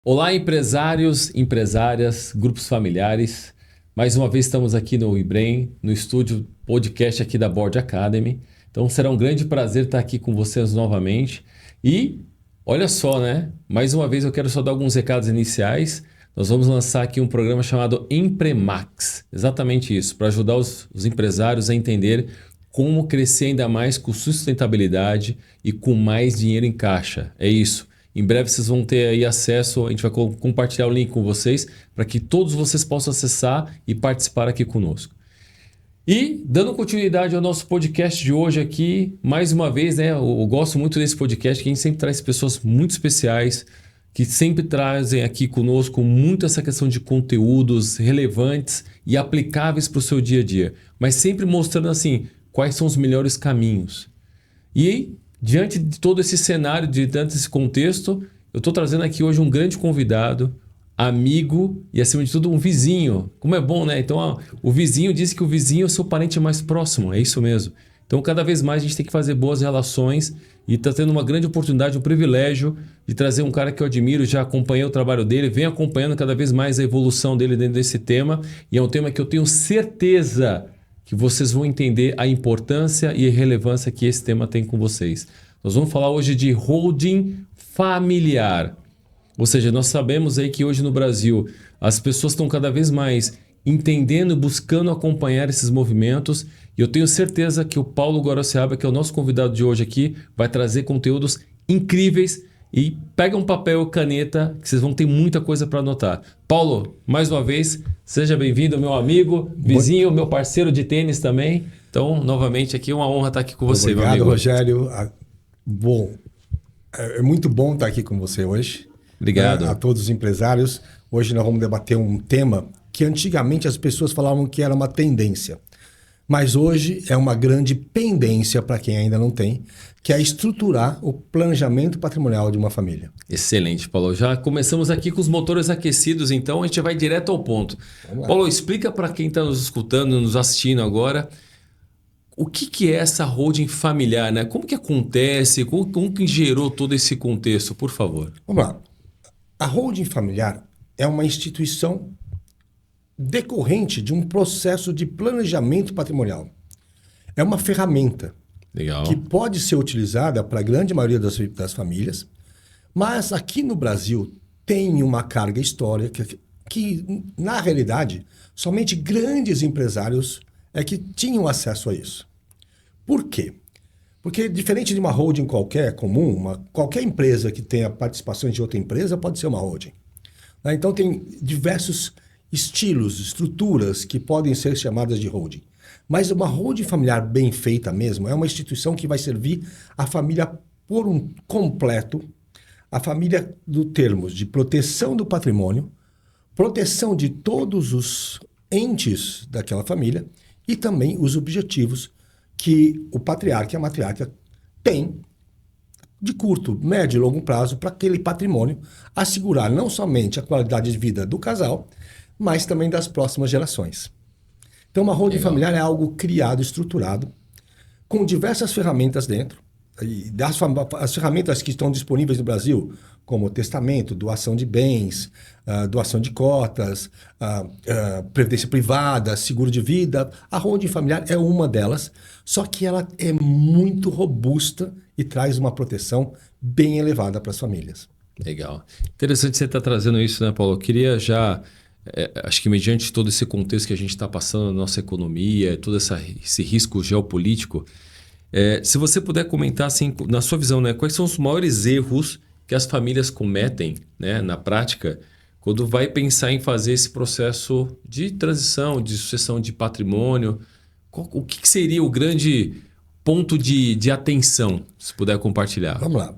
Olá, empresários, empresárias, grupos familiares. Mais uma vez estamos aqui no IBREM, no estúdio podcast aqui da Board Academy. Então será um grande prazer estar aqui com vocês novamente. E olha só, né? Mais uma vez eu quero só dar alguns recados iniciais. Nós vamos lançar aqui um programa chamado Empremax. Exatamente isso, para ajudar os empresários a entender como crescer ainda mais com sustentabilidade e com mais dinheiro em caixa. É isso. Em breve vocês vão ter aí acesso, a gente vai compartilhar o link com vocês para que todos vocês possam acessar e participar aqui conosco. E dando continuidade ao nosso podcast de hoje aqui, mais uma vez, né, eu gosto muito desse podcast, que a gente sempre traz pessoas muito especiais, que sempre trazem aqui conosco muito essa questão de conteúdos relevantes e aplicáveis para o seu dia a dia, mas sempre mostrando assim, quais são os melhores caminhos. E diante de todo esse cenário, diante desse contexto, eu estou trazendo aqui hoje um grande convidado, amigo e, acima de tudo, um vizinho. Como é bom, né? Então, o vizinho diz que o vizinho é o seu parente mais próximo, é isso mesmo. Então, cada vez mais a gente tem que fazer boas relações e está tendo uma grande oportunidade, um privilégio de trazer um cara que eu admiro, já acompanhei o trabalho dele, venho acompanhando cada vez mais a evolução dele dentro desse tema e é um tema que eu tenho certeza que vocês vão entender a importância e a relevância que esse tema tem com vocês. Nós vamos falar hoje de holding familiar. Ou seja, nós sabemos aí que hoje no Brasil as pessoas estão cada vez mais entendendo e buscando acompanhar esses movimentos. E eu tenho certeza que o Paulo Guaraciaba, que é o nosso convidado de hoje aqui, vai trazer conteúdos incríveis. E pega um papel e caneta que vocês vão ter muita coisa para anotar. Paulo, mais uma vez, seja bem-vindo, meu amigo, vizinho, meu parceiro de tênis também. Então, novamente, aqui é uma honra estar aqui com você, Obrigado, meu amigo. Rogério. Bom, é muito bom estar aqui com você hoje. Obrigado. A todos os empresários. Hoje nós vamos debater um tema que antigamente as pessoas falavam que era uma tendência. Mas hoje é uma grande pendência para quem ainda não tem, que é estruturar o planejamento patrimonial de uma família. Excelente, Paulo. Já começamos aqui com os motores aquecidos, então a gente vai direto ao ponto. Paulo, explica para quem está nos escutando, nos assistindo agora, o que é essa holding familiar, né? Como que acontece? Como que gerou todo esse contexto, por favor? Vamos lá. A holding familiar é uma instituição decorrente de um processo de planejamento patrimonial. É uma ferramenta Legal. Que pode ser utilizada para a grande maioria das famílias, mas aqui no Brasil tem uma carga histórica que, na realidade, somente grandes empresários é que tinham acesso a isso. Por quê? Porque, diferente de uma holding qualquer, comum, qualquer empresa que tenha participações de outra empresa pode ser uma holding. Então, tem diversos estilos, estruturas que podem ser chamadas de holding. Mas uma holding familiar bem feita mesmo é uma instituição que vai servir a família por um completo, a família do termos de proteção do patrimônio, proteção de todos os entes daquela família e também os objetivos que o patriarca e a matriarca têm de curto, médio e longo prazo para aquele patrimônio assegurar não somente a qualidade de vida do casal, mas também das próximas gerações. Então, uma holding familiar é algo criado, estruturado, com diversas ferramentas dentro. E as ferramentas que estão disponíveis no Brasil, como testamento, doação de bens, doação de cotas, previdência privada, seguro de vida, a holding familiar é uma delas, só que ela é muito robusta e traz uma proteção bem elevada para as famílias. Legal. Interessante você estar trazendo isso, né, Paulo? Eu queria já... acho que mediante todo esse contexto que a gente está passando na nossa economia, todo esse risco geopolítico, se você puder comentar, assim, na sua visão, né, quais são os maiores erros que as famílias cometem, né, na prática, quando vai pensar em fazer esse processo de transição, de sucessão de patrimônio? O que seria o grande ponto de atenção, se puder compartilhar? Vamos lá.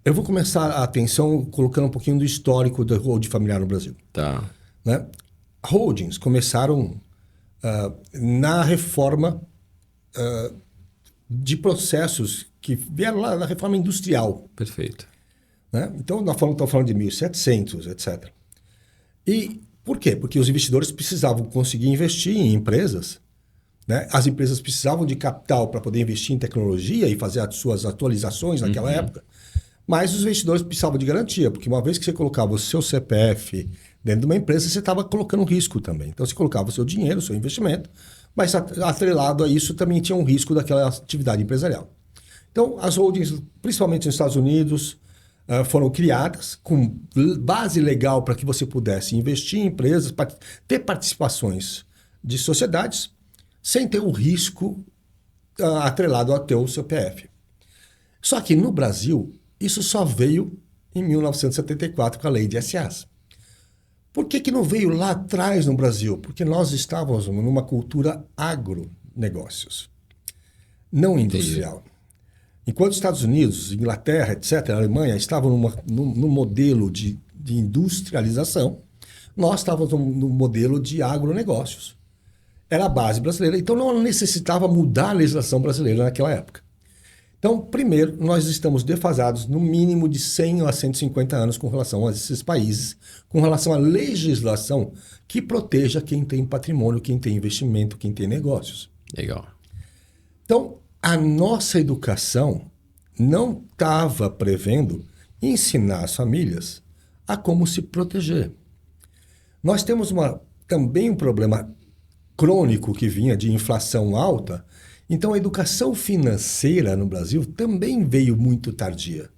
Eu vou começar a atenção colocando um pouquinho do histórico da holding familiar no Brasil. Tá. Né? Holdings começaram na reforma de processos que vieram lá na reforma industrial. Perfeito. Né? Então, nós estamos falando de 1700, etc. E por quê? Porque os investidores precisavam conseguir investir em empresas. Né? As empresas precisavam de capital para poder investir em tecnologia e fazer as suas atualizações naquela época. Mas os investidores precisavam de garantia, porque uma vez que você colocava o seu CPF dentro de uma empresa, você estava colocando risco também. Então, você colocava o seu dinheiro, o seu investimento, mas atrelado a isso também tinha um risco daquela atividade empresarial. Então, as holdings, principalmente nos Estados Unidos, foram criadas com base legal para que você pudesse investir em empresas, ter participações de sociedades, sem ter o risco atrelado ao teu CPF. Só que no Brasil, isso só veio em 1974 com a lei de SAs. Por que não veio lá atrás no Brasil? Porque nós estávamos numa cultura agronegócios, não industrial. Entendi. Enquanto os Estados Unidos, Inglaterra, etc., a Alemanha estavam num modelo de industrialização, nós estávamos no modelo de agronegócios. Era a base brasileira, então não necessitava mudar a legislação brasileira naquela época. Então, primeiro, nós estamos defasados no mínimo de 100 a 150 anos com relação a esses países, com relação à legislação que proteja quem tem patrimônio, quem tem investimento, quem tem negócios. Legal. Então, a nossa educação não estava prevendo ensinar as famílias a como se proteger. Nós temos também um problema crônico que vinha de inflação alta. Então, a educação financeira no Brasil também veio muito tardia.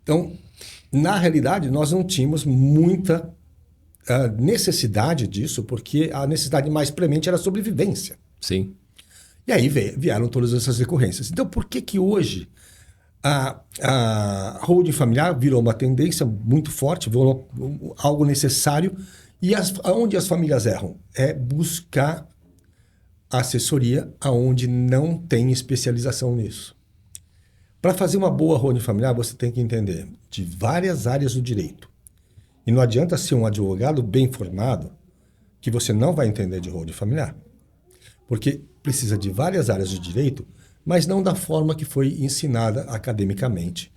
Então, na realidade, nós não tínhamos muita necessidade disso, porque a necessidade mais premente era a sobrevivência. Sim. E aí vieram todas essas recorrências. Então, por que hoje a holding familiar virou uma tendência muito forte, virou algo necessário, e onde as famílias erram? É buscar assessoria aonde não tem especialização nisso. Para fazer uma boa holding familiar, você tem que entender de várias áreas do direito. E não adianta ser um advogado bem formado que você não vai entender de holding familiar. Porque precisa de várias áreas de direito, mas não da forma que foi ensinada academicamente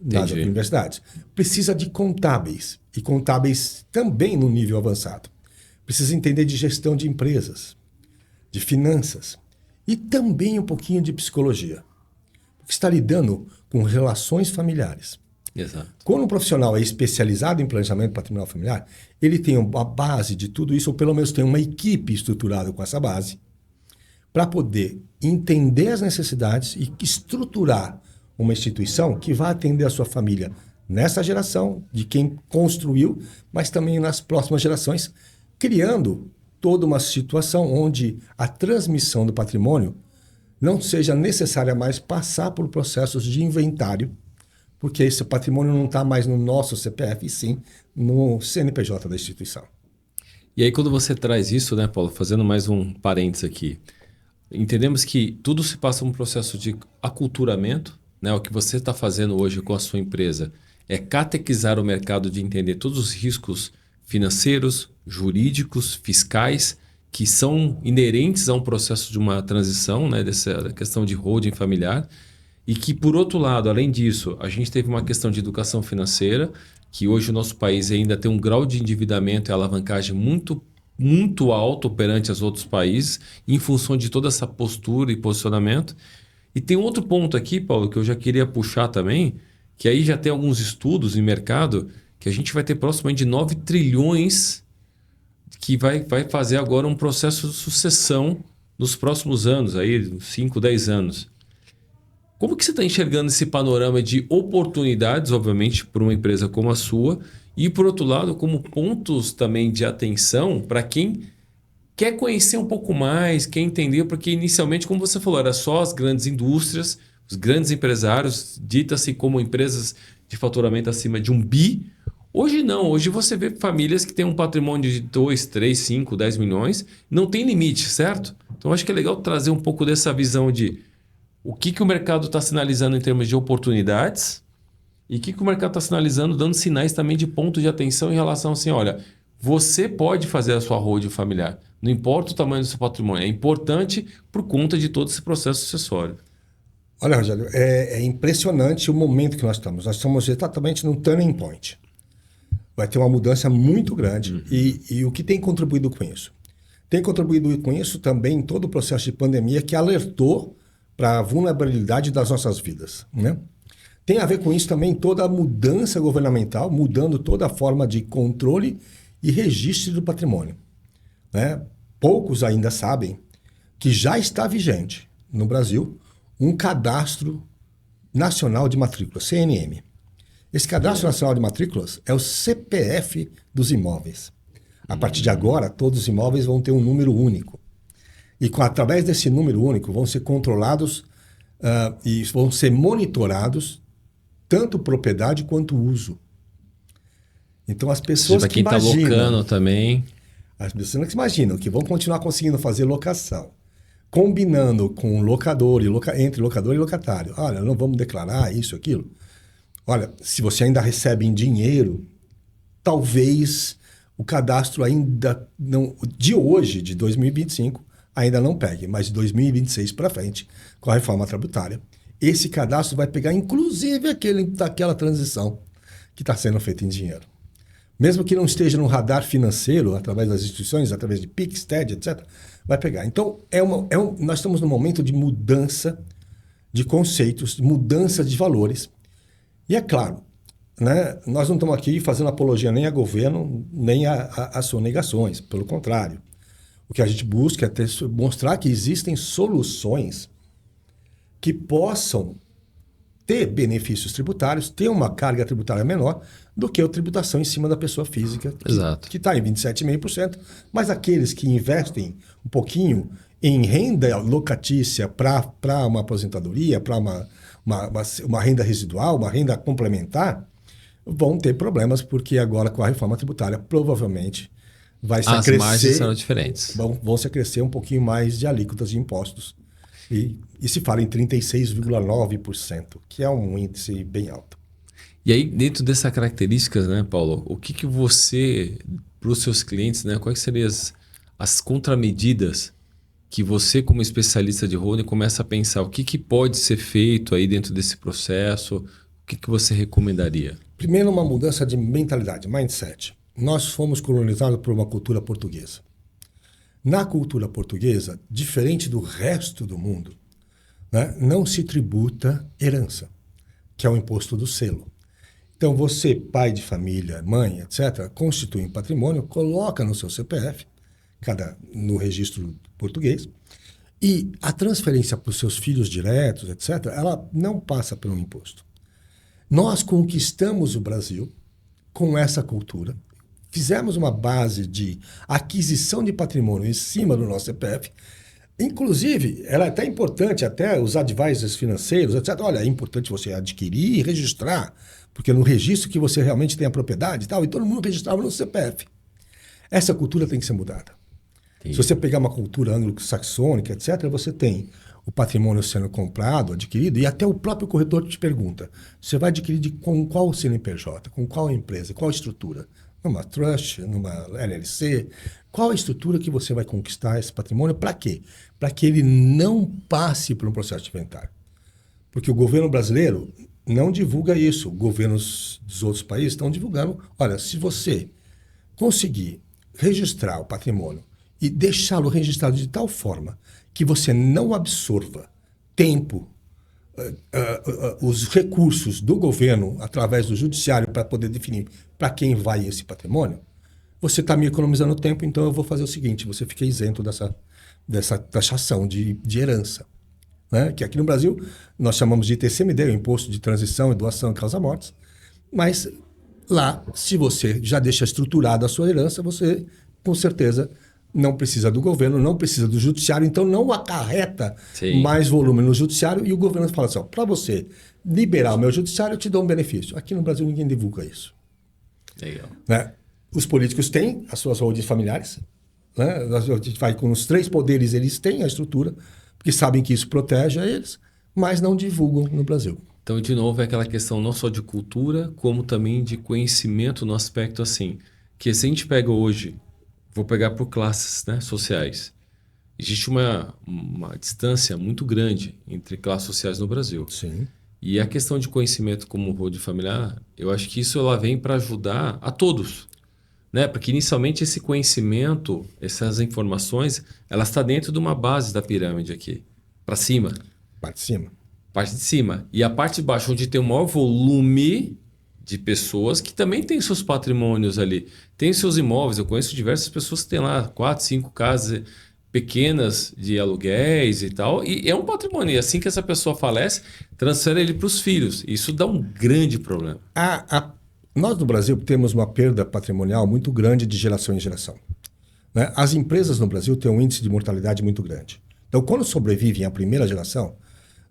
nas universidades. Precisa de contábeis, e contábeis também no nível avançado. Precisa entender de gestão de empresas, de finanças e também um pouquinho de psicologia. Porque está lidando com relações familiares. Exato. Quando um profissional é especializado em planejamento patrimonial familiar, ele tem uma base de tudo isso, ou pelo menos tem uma equipe estruturada com essa base, para poder entender as necessidades e estruturar uma instituição que vai atender a sua família nessa geração, de quem construiu, mas também nas próximas gerações, criando toda uma situação onde a transmissão do patrimônio não seja necessária mais passar por processos de inventário, porque esse patrimônio não está mais no nosso CPF, e sim no CNPJ da instituição. E aí, quando você traz isso, né, Paulo, fazendo mais um parênteses aqui, entendemos que tudo se passa um processo de aculturamento, né? O que você está fazendo hoje com a sua empresa é catequizar o mercado de entender todos os riscos financeiros, jurídicos, fiscais, que são inerentes a um processo de uma transição, né? Dessa questão de holding familiar. E que, por outro lado, além disso, a gente teve uma questão de educação financeira, que hoje o nosso país ainda tem um grau de endividamento e alavancagem muito alto perante os outros países, em função de toda essa postura e posicionamento. E tem outro ponto aqui, Paulo, que eu já queria puxar também, que aí já tem alguns estudos em mercado, que a gente vai ter proximamente 9 trilhões que vai fazer agora um processo de sucessão nos próximos anos, aí 5, 10 anos. Como que você está enxergando esse panorama de oportunidades, obviamente, para uma empresa como a sua, e, por outro lado, como pontos também de atenção para quem quer conhecer um pouco mais, quer entender, porque inicialmente, como você falou, era só as grandes indústrias, os grandes empresários, ditas-se como empresas de faturamento acima de 1 bi. Hoje não, hoje você vê famílias que têm um patrimônio de 2, 3, 5, 10 milhões, não tem limite, certo? Então, acho que é legal trazer um pouco dessa visão de o que o mercado está sinalizando em termos de oportunidades e o que o mercado está sinalizando, dando sinais também de ponto de atenção em relação assim, olha, você pode fazer a sua holding familiar, não importa o tamanho do seu patrimônio, é importante por conta de todo esse processo sucessório. Olha, Rogério, é impressionante o momento que nós estamos. Nós estamos exatamente num turning point. Vai ter uma mudança muito grande. E o que tem contribuído com isso? Tem contribuído com isso também todo o processo de pandemia que alertou para a vulnerabilidade das nossas vidas, né? Tem a ver com isso também toda a mudança governamental, mudando toda a forma de controle e registro do patrimônio, né? Poucos ainda sabem que já está vigente no Brasil um cadastro nacional de matrículas, CNM. Esse cadastro nacional de matrículas é o CPF dos imóveis. A partir de agora, todos os imóveis vão ter um número único. E através desse número único vão ser controlados e vão ser monitorados tanto propriedade quanto uso. Então as pessoas que imaginam... Para quem está locando também... As pessoas que imaginam que vão continuar conseguindo fazer locação, combinando com locador entre locador e locatário. Olha, não vamos declarar isso, aquilo. Olha, se você ainda recebe em dinheiro, talvez o cadastro ainda não... De hoje, de 2025, ainda não pegue, mas de 2026 para frente, com a reforma tributária, esse cadastro vai pegar inclusive daquela transição que está sendo feita em dinheiro. Mesmo que não esteja no radar financeiro, através das instituições, através de PIX, TED, etc., vai pegar. Então, nós estamos num momento de mudança de conceitos, mudança de valores. E é claro, né, nós não estamos aqui fazendo apologia nem a governo, nem a sonegações. Pelo contrário. O que a gente busca é mostrar que existem soluções que possam ter benefícios tributários, ter uma carga tributária menor do que a tributação em cima da pessoa física, que está em 27,5%, mas aqueles que investem um pouquinho em renda locatícia para uma aposentadoria, para uma renda residual, uma renda complementar, vão ter problemas, porque agora com a reforma tributária provavelmente vai se acrescer... As margens serão diferentes. Vão se acrescer um pouquinho mais de alíquotas de impostos. E se fala em 36,9%, que é um índice bem alto. E aí, dentro dessas características, né, Paulo, o que você, para os seus clientes, né, quais seriam as contramedidas que você, como especialista de holding, começa a pensar? O que pode ser feito aí dentro desse processo? O que você recomendaria? Primeiro, uma mudança de mentalidade, mindset. Nós fomos colonizados por uma cultura portuguesa. Na cultura portuguesa, diferente do resto do mundo, né, não se tributa herança, que é o imposto do selo. Então, você, pai de família, mãe, etc., constitui um patrimônio, coloca no seu CPF, no registro português, e a transferência para os seus filhos diretos, etc., ela não passa pelo imposto. Nós conquistamos o Brasil com essa cultura, fizemos uma base de aquisição de patrimônio em cima do nosso CPF. Inclusive, ela é até importante, até os advisors financeiros, etc. Olha, é importante você adquirir e registrar, porque no registro que você realmente tem a propriedade e tal, e todo mundo registrava no CPF. Essa cultura tem que ser mudada. Sim. Se você pegar uma cultura anglo-saxônica, etc., você tem o patrimônio sendo comprado, adquirido, e até o próprio corretor te pergunta, você vai adquirir com qual CNPJ, com qual empresa, qual estrutura? Numa trust, numa LLC, qual a estrutura que você vai conquistar esse patrimônio? Para quê? Para que ele não passe por um processo de inventário. Porque o governo brasileiro não divulga isso. Governos dos outros países estão divulgando. Olha, se você conseguir registrar o patrimônio e deixá-lo registrado de tal forma que você não absorva tempo, os recursos do governo através do judiciário para poder definir para quem vai esse patrimônio, você está me economizando tempo, então eu vou fazer o seguinte, você fica isento dessa taxação de herança. Né? Que aqui no Brasil nós chamamos de ITCMD, o Imposto de Transição e Doação Causa-Mortes, mas lá, se você já deixa estruturada a sua herança, você com certeza não precisa do governo, não precisa do judiciário, então não acarreta mais volume no judiciário, e o governo fala assim, para você liberar o meu judiciário, eu te dou um benefício. Aqui no Brasil ninguém divulga isso. Legal. Né? Os políticos têm as suas holdings familiares, né? A gente vai com os 3 poderes, eles têm a estrutura, porque sabem que isso protege a eles, mas não divulgam no Brasil. Então, de novo, é aquela questão não só de cultura, como também de conhecimento no aspecto assim, que se a gente pega hoje, vou pegar por classes, né, sociais, existe uma distância muito grande entre classes sociais no Brasil. Sim. E a questão de conhecimento como holding familiar, eu acho que isso ela vem para ajudar a todos. Né? Porque inicialmente esse conhecimento, essas informações, ela está dentro de uma base da pirâmide aqui, para cima. Para cima. Parte de cima. E a parte de baixo, onde tem o maior volume de pessoas que também tem seus patrimônios ali. Tem seus imóveis. Eu conheço diversas pessoas que têm lá 4, 5 casas pequenas de aluguéis e tal. E é um patrimônio. E assim que essa pessoa falece, transfere ele para os filhos. Isso dá um grande problema. Nós no Brasil temos uma perda patrimonial muito grande de geração em geração. Né? As empresas no Brasil têm um índice de mortalidade muito grande. Então, quando sobrevivem à primeira geração,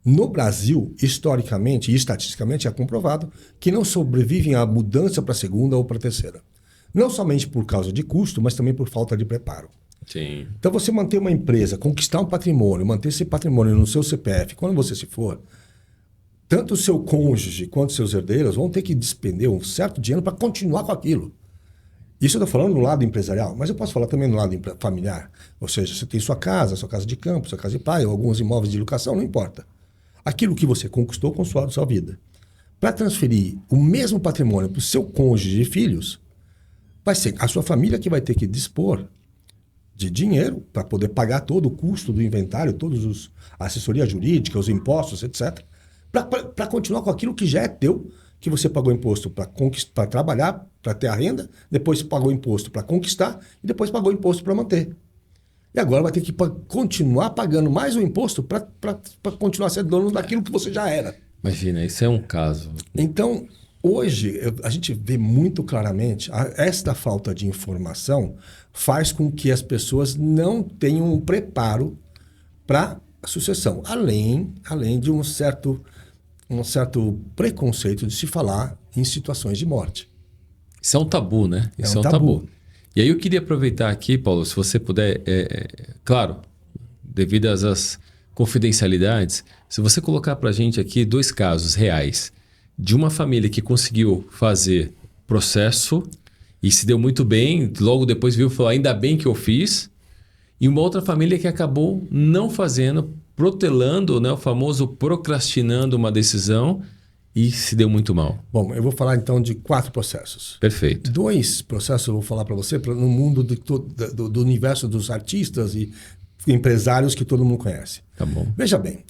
no Brasil, historicamente e estatisticamente, é comprovado que não sobrevivem à mudança para a segunda ou para a terceira. Não somente por causa de custo, mas também por falta de preparo. Sim. Então, você manter uma empresa, conquistar um patrimônio, manter esse patrimônio no seu CPF, quando você se for, tanto o seu cônjuge quanto os seus herdeiros vão ter que despender um certo dinheiro para continuar com aquilo. Isso eu estou falando no lado empresarial, mas eu posso falar também no lado familiar. Ou seja, você tem sua casa de campo, sua casa de praia, ou alguns imóveis de locação, não importa. Aquilo que você conquistou com a sua vida. Para transferir o mesmo patrimônio para o seu cônjuge e filhos, vai ser a sua família que vai ter que dispor de dinheiro para poder pagar todo o custo do inventário, a assessoria jurídica, os impostos, etc., para continuar com aquilo que já é teu, que você pagou imposto para trabalhar, para ter a renda, depois pagou imposto para conquistar e depois pagou imposto para manter. E agora vai ter que continuar pagando mais o imposto para continuar sendo dono daquilo que você já era. Imagina, isso é um caso. Então, hoje, a gente vê muito claramente esta falta de informação faz com que as pessoas não tenham um preparo para a sucessão, além de um certo preconceito de se falar em situações de morte. Isso é um tabu, né? Isso é um tabu. E aí eu queria aproveitar aqui, Paulo, se você puder, claro, devido às confidencialidades, se você colocar para a gente aqui 2 casos reais de uma família que conseguiu fazer processo e se deu muito bem, logo depois viu e falou, ainda bem que eu fiz, e uma outra família que acabou não fazendo, protelando, né, o famoso procrastinando uma decisão e se deu muito mal. Bom, eu vou falar então de 4 processos. Perfeito. 2 processos eu vou falar para você no mundo do universo dos artistas e empresários que todo mundo conhece. Tá bom. Veja bem,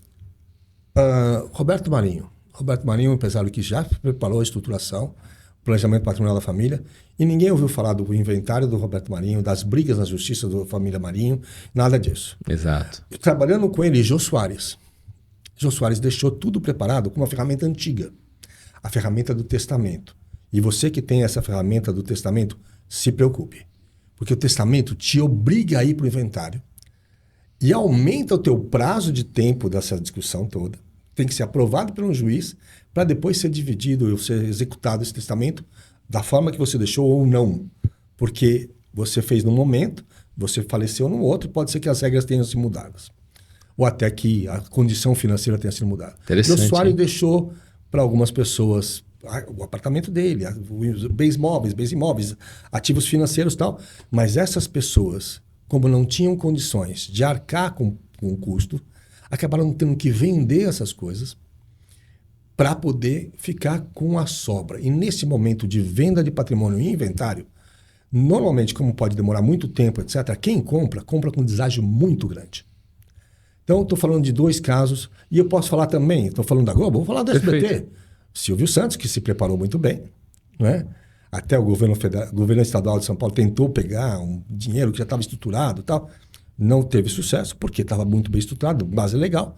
Roberto Marinho. Roberto Marinho é um empresário que já preparou a estruturação, planejamento patrimonial da família, e ninguém ouviu falar do inventário do Roberto Marinho, das brigas na justiça da família Marinho, nada disso. Exato. Trabalhando com ele, Jô Soares. Jô Soares deixou tudo preparado com uma ferramenta antiga, a ferramenta do testamento. E você que tem essa ferramenta do testamento, se preocupe. Porque o testamento te obriga a ir para o inventário e aumenta o teu prazo de tempo dessa discussão toda. Tem que ser aprovado por um juiz para depois ser dividido ou ser executado esse testamento da forma que você deixou ou não. Porque você fez num momento, você faleceu no outro, pode ser que as regras tenham sido mudadas. Ou até que a condição financeira tenha sido mudada. O Soares deixou para algumas pessoas o apartamento dele, os bens imóveis, ativos financeiros e tal. Mas essas pessoas, como não tinham condições de arcar com o custo, acabaram tendo que vender essas coisas para poder ficar com a sobra. E nesse momento de venda de patrimônio e inventário, normalmente, como pode demorar muito tempo, etc., quem compra com um deságio muito grande. Então, estou falando de 2 casos. E eu posso falar também, estou falando da Globo, vou falar do SBT. Silvio Santos, que se preparou muito bem, né? Até o governo estadual de São Paulo tentou pegar um dinheiro que já estava estruturado e tal. Não teve sucesso, porque estava muito bem estruturado, base legal.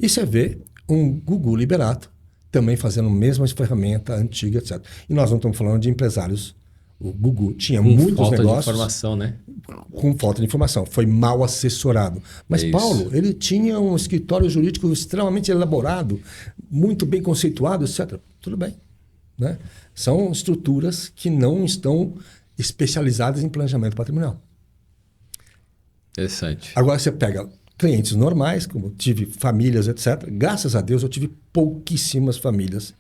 E você vê um Gugu Liberato também fazendo a mesma ferramenta antiga, etc. E nós não estamos falando de empresários. O Gugu tinha muitos falta negócios. De informação, né? Com falta de informação. Foi mal assessorado. Mas Paulo, ele tinha um escritório jurídico extremamente elaborado, muito bem conceituado, etc. Tudo bem. Né? São estruturas que não estão especializadas em planejamento patrimonial. Interessante. Agora você pega clientes normais, como tive famílias, etc. Graças a Deus eu tive pouquíssimas famílias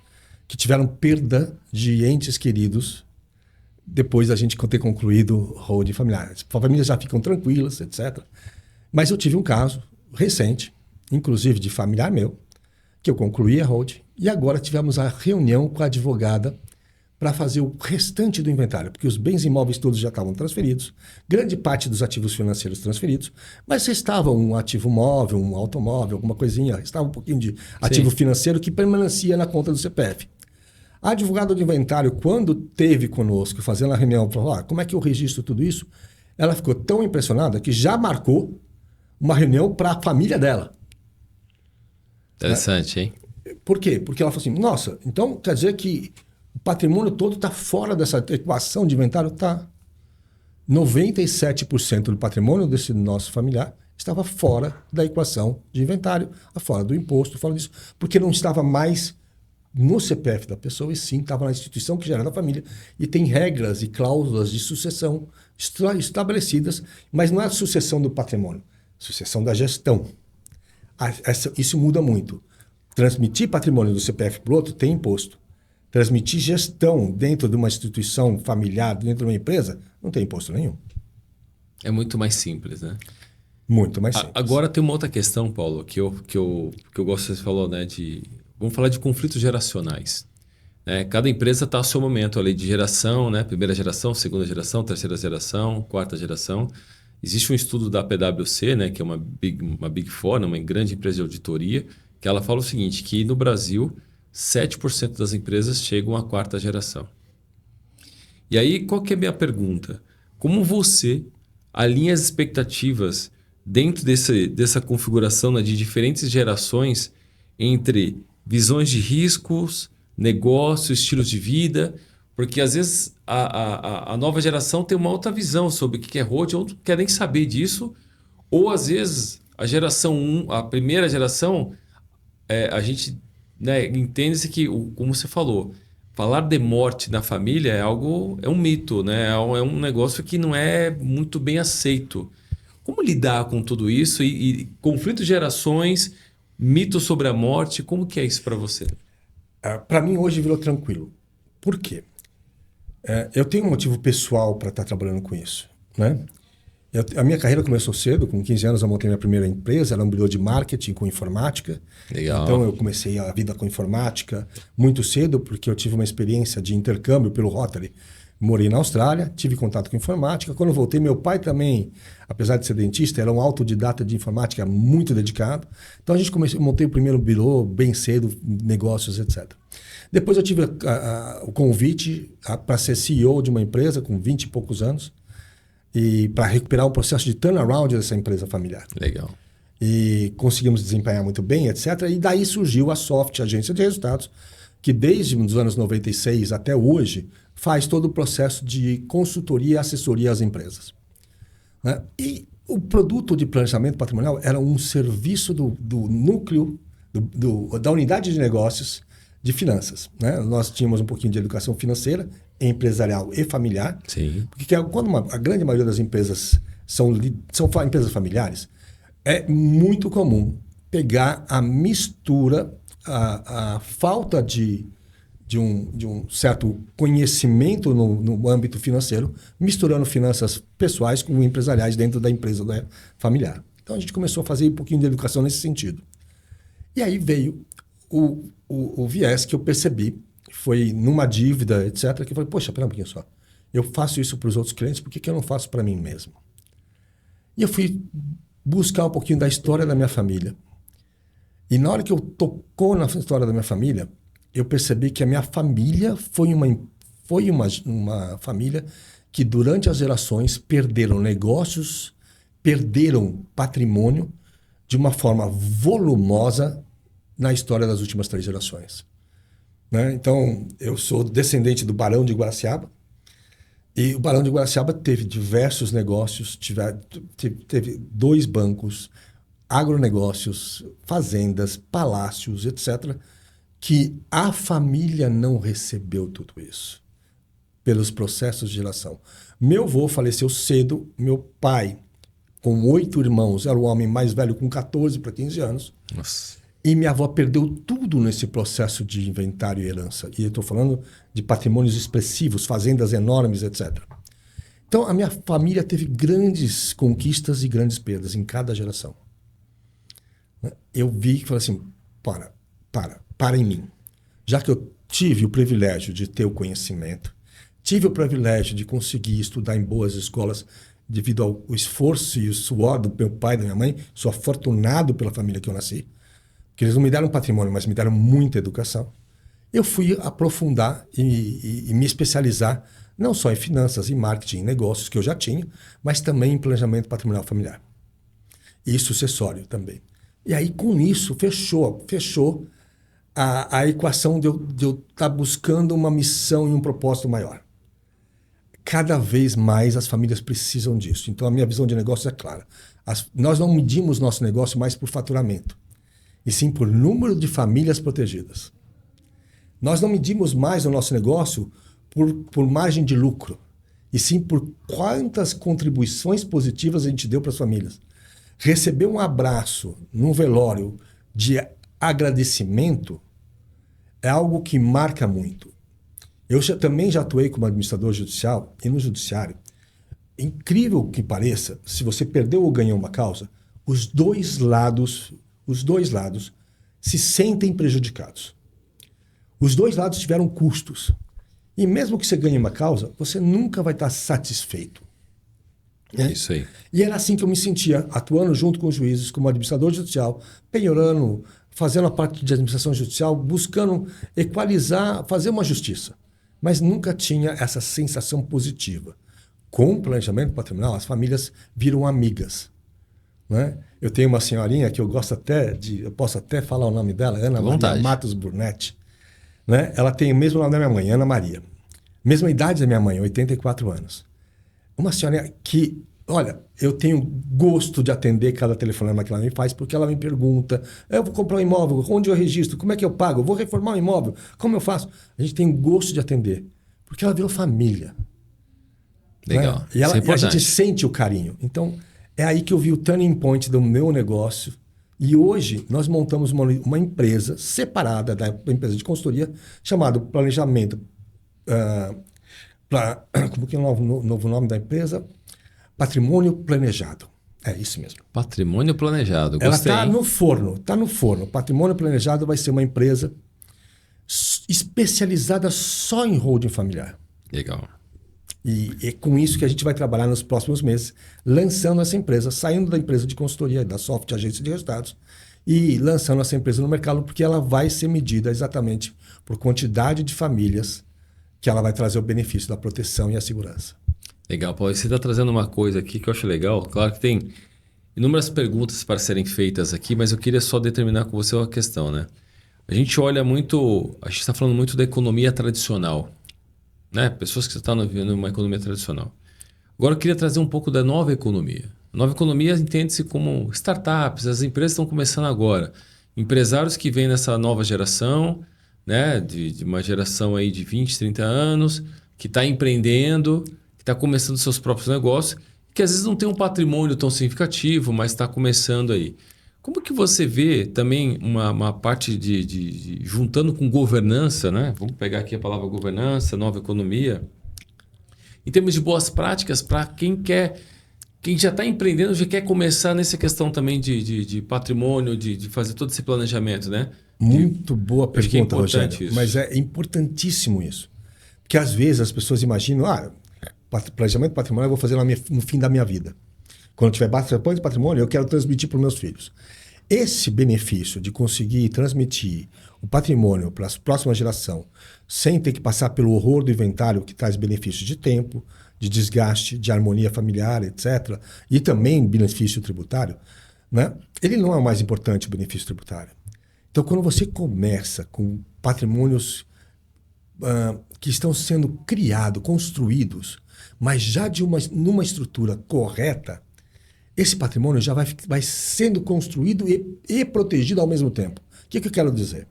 que tiveram perda de entes queridos depois da gente ter concluído o holding familiar. As famílias já ficam tranquilas, etc. Mas eu tive um caso recente, inclusive de familiar meu, que eu concluí a holding e agora tivemos a reunião com a advogada para fazer o restante do inventário, porque os bens imóveis todos já estavam transferidos, grande parte dos ativos financeiros transferidos, mas restava um ativo móvel, um automóvel, alguma coisinha, restava um pouquinho de ativo financeiro que permanecia na conta do CPF. A advogada do inventário, quando teve conosco, fazendo a reunião, falou, como é que eu registro tudo isso? Ela ficou tão impressionada que já marcou uma reunião para a família dela. Interessante, hein? Por quê? Porque ela falou assim, nossa, então quer dizer que o patrimônio todo está fora dessa equação de inventário? Está. 97% do patrimônio desse nosso familiar estava fora da equação de inventário, fora do imposto, fora disso, porque não estava mais no CPF da pessoa, e sim estava na instituição que já era da família. E tem regras e cláusulas de sucessão estabelecidas, mas não é a sucessão do patrimônio, sucessão da gestão. Isso muda muito. Transmitir patrimônio do CPF para o outro tem imposto. Transmitir gestão dentro de uma instituição familiar, dentro de uma empresa, não tem imposto nenhum. É muito mais simples, né? Muito mais simples. Agora tem uma outra questão, Paulo, que eu gosto que você falou, né? Vamos falar de conflitos geracionais. Né? Cada empresa está ao seu momento ali de geração, né? Primeira geração, segunda geração, terceira geração, quarta geração. Existe um estudo da PwC, né? Que é uma Big Four, né? Uma grande empresa de auditoria, que ela fala o seguinte, que no Brasil 7% das empresas chegam à quarta geração. E aí, qual que é a minha pergunta? Como você alinha as expectativas dentro dessa configuração, né, de diferentes gerações entre visões de riscos, negócios, estilos de vida? Porque às vezes a nova geração tem uma outra visão sobre o que é road, ou não quer nem saber disso, ou às vezes a geração 1, a primeira geração, a gente... Né, entende-se que, como você falou, falar de morte na família é um mito, né? É um negócio que não é muito bem aceito. Como lidar com tudo isso e conflitos de gerações, mitos sobre a morte, como que é isso para você? Para mim hoje virou tranquilo. Por quê? Eu tenho um motivo pessoal para estar trabalhando com isso, né? A minha carreira começou cedo, com 15 anos eu montei minha primeira empresa, era um birô de marketing com informática. Legal. Então eu comecei a vida com informática muito cedo, porque eu tive uma experiência de intercâmbio pelo Rotary. Morei na Austrália, tive contato com informática. Quando eu voltei, meu pai também, apesar de ser dentista, era um autodidata de informática muito dedicado. Então eu montei o primeiro birô bem cedo, negócios, etc. Depois eu tive o convite para ser CEO de uma empresa com 20 e poucos anos, e para recuperar o processo de turnaround dessa empresa familiar. Legal. E conseguimos desempenhar muito bem, etc. E daí surgiu a Soft, a agência de resultados, que desde os anos 96 até hoje faz todo o processo de consultoria e assessoria às empresas. Né? E o produto de planejamento patrimonial era um serviço do núcleo, da unidade de negócios de finanças. Né? Nós tínhamos um pouquinho de educação financeira, empresarial e familiar. Sim. Porque quando a grande maioria das empresas são empresas familiares, é muito comum pegar a mistura, a falta de um certo conhecimento no âmbito financeiro, misturando finanças pessoais com empresariais dentro da empresa familiar. Então a gente começou a fazer um pouquinho de educação nesse sentido. E aí veio o viés que eu percebi, foi numa dívida, etc., que eu falei, poxa, pera um pouquinho só. Eu faço isso para os outros clientes, por que eu não faço para mim mesmo? E eu fui buscar um pouquinho da história da minha família. E na hora que eu tocou na história da minha família, eu percebi que a minha família foi uma família que durante as gerações perderam negócios, perderam patrimônio de uma forma volumosa na história das últimas 3 gerações. Né? Então, eu sou descendente do Barão de Guaraciaba, e o Barão de Guaraciaba teve diversos negócios, teve 2 bancos, agronegócios, fazendas, palácios, etc., que a família não recebeu tudo isso pelos processos de geração. Meu avô faleceu cedo, meu pai, com 8 irmãos, era o homem mais velho, com 14 para 15 anos. Nossa. E minha avó perdeu tudo nesse processo de inventário e herança. E eu estou falando de patrimônios expressivos, fazendas enormes, etc. Então, a minha família teve grandes conquistas e grandes perdas em cada geração. Eu vi e falei assim, para em mim. Já que eu tive o privilégio de ter o conhecimento, tive o privilégio de conseguir estudar em boas escolas devido ao esforço e o suor do meu pai e da minha mãe. Sou afortunado pela família que eu nasci, porque eles não me deram patrimônio, mas me deram muita educação. Eu fui aprofundar e me especializar não só em finanças, em marketing, em negócios que eu já tinha, mas também em planejamento patrimonial familiar. E sucessório também. E aí, com isso, fechou a equação de eu estar buscando uma missão e um propósito maior. Cada vez mais as famílias precisam disso. Então, a minha visão de negócio é clara. Nós não medimos nosso negócio mais por faturamento, e sim por número de famílias protegidas. Nós não medimos mais o nosso negócio por margem de lucro, e sim por quantas contribuições positivas a gente deu para as famílias. Receber um abraço num velório de agradecimento é algo que marca muito. Eu também já atuei como administrador judicial e no judiciário. Incrível que pareça, se você perdeu ou ganhou uma causa, os dois lados se sentem prejudicados. Os dois lados tiveram custos. E mesmo que você ganhe uma causa, você nunca vai estar satisfeito. É isso aí. E era assim que eu me sentia, atuando junto com os juízes, como administrador judicial, penhorando, fazendo a parte de administração judicial, buscando equalizar, fazer uma justiça. Mas nunca tinha essa sensação positiva. Com o planejamento patrimonial, as famílias viram amigas. Né? Eu tenho uma senhorinha que eu posso até falar o nome dela, Ana Maria Matos Burnetti. Né? Ela tem o mesmo nome da minha mãe, Ana Maria. Mesma idade da minha mãe, 84 anos. Uma senhora que, olha, eu tenho gosto de atender cada telefonema que ela me faz, porque ela me pergunta, eu vou comprar um imóvel, onde eu registro, como é que eu pago, eu vou reformar um imóvel, como eu faço? A gente tem gosto de atender, porque ela virou família. Legal. Né? E a gente sente o carinho. Então, é aí que eu vi o turning point do meu negócio. E hoje nós montamos uma empresa separada da empresa de consultoria, chamada Planejamento. Como que é o novo nome da empresa? Patrimônio Planejado. É isso mesmo. Patrimônio Planejado. Ela está no forno. Está no forno. Patrimônio Planejado vai ser uma empresa especializada só em holding familiar. Legal. E é com isso que a gente vai trabalhar nos próximos meses, lançando essa empresa, saindo da empresa de consultoria, da Soft Agência de Resultados, e lançando essa empresa no mercado, porque ela vai ser medida exatamente por quantidade de famílias que ela vai trazer o benefício da proteção e a segurança. Legal, Paulo. Você está trazendo uma coisa aqui que eu acho legal. Claro que tem inúmeras perguntas para serem feitas aqui, mas eu queria só determinar com você uma questão, né? A gente está falando muito da economia tradicional, né? Pessoas que estão vivendo uma economia tradicional. Agora eu queria trazer um pouco da nova economia. A nova economia entende-se como startups, as empresas estão começando agora. Empresários que vêm nessa nova geração, né? De uma geração aí de 20, 30 anos, que está empreendendo, que está começando seus próprios negócios, que às vezes não tem um patrimônio tão significativo, mas está começando aí. Como que você vê também uma parte de juntando com governança, né? Vamos pegar aqui a palavra governança, nova economia, em termos de boas práticas para quem já está empreendendo, já quer começar nessa questão também de patrimônio, de fazer todo esse planejamento, né? Muito boa pergunta, Rogério. Isso. Mas é importantíssimo isso. Porque às vezes as pessoas imaginam, planejamento patrimonial eu vou fazer no fim da minha vida. Quando tiver bastante patrimônio, eu quero transmitir para os meus filhos. Esse benefício de conseguir transmitir o patrimônio para a próxima geração, sem ter que passar pelo horror do inventário, que traz benefícios de tempo, de desgaste, de harmonia familiar, etc., e também benefício tributário, né? Ele não é o mais importante, o benefício tributário. Então, quando você começa com patrimônios que estão sendo criados, construídos, mas já numa estrutura correta, esse patrimônio já vai sendo construído e protegido ao mesmo tempo. O que eu quero dizer?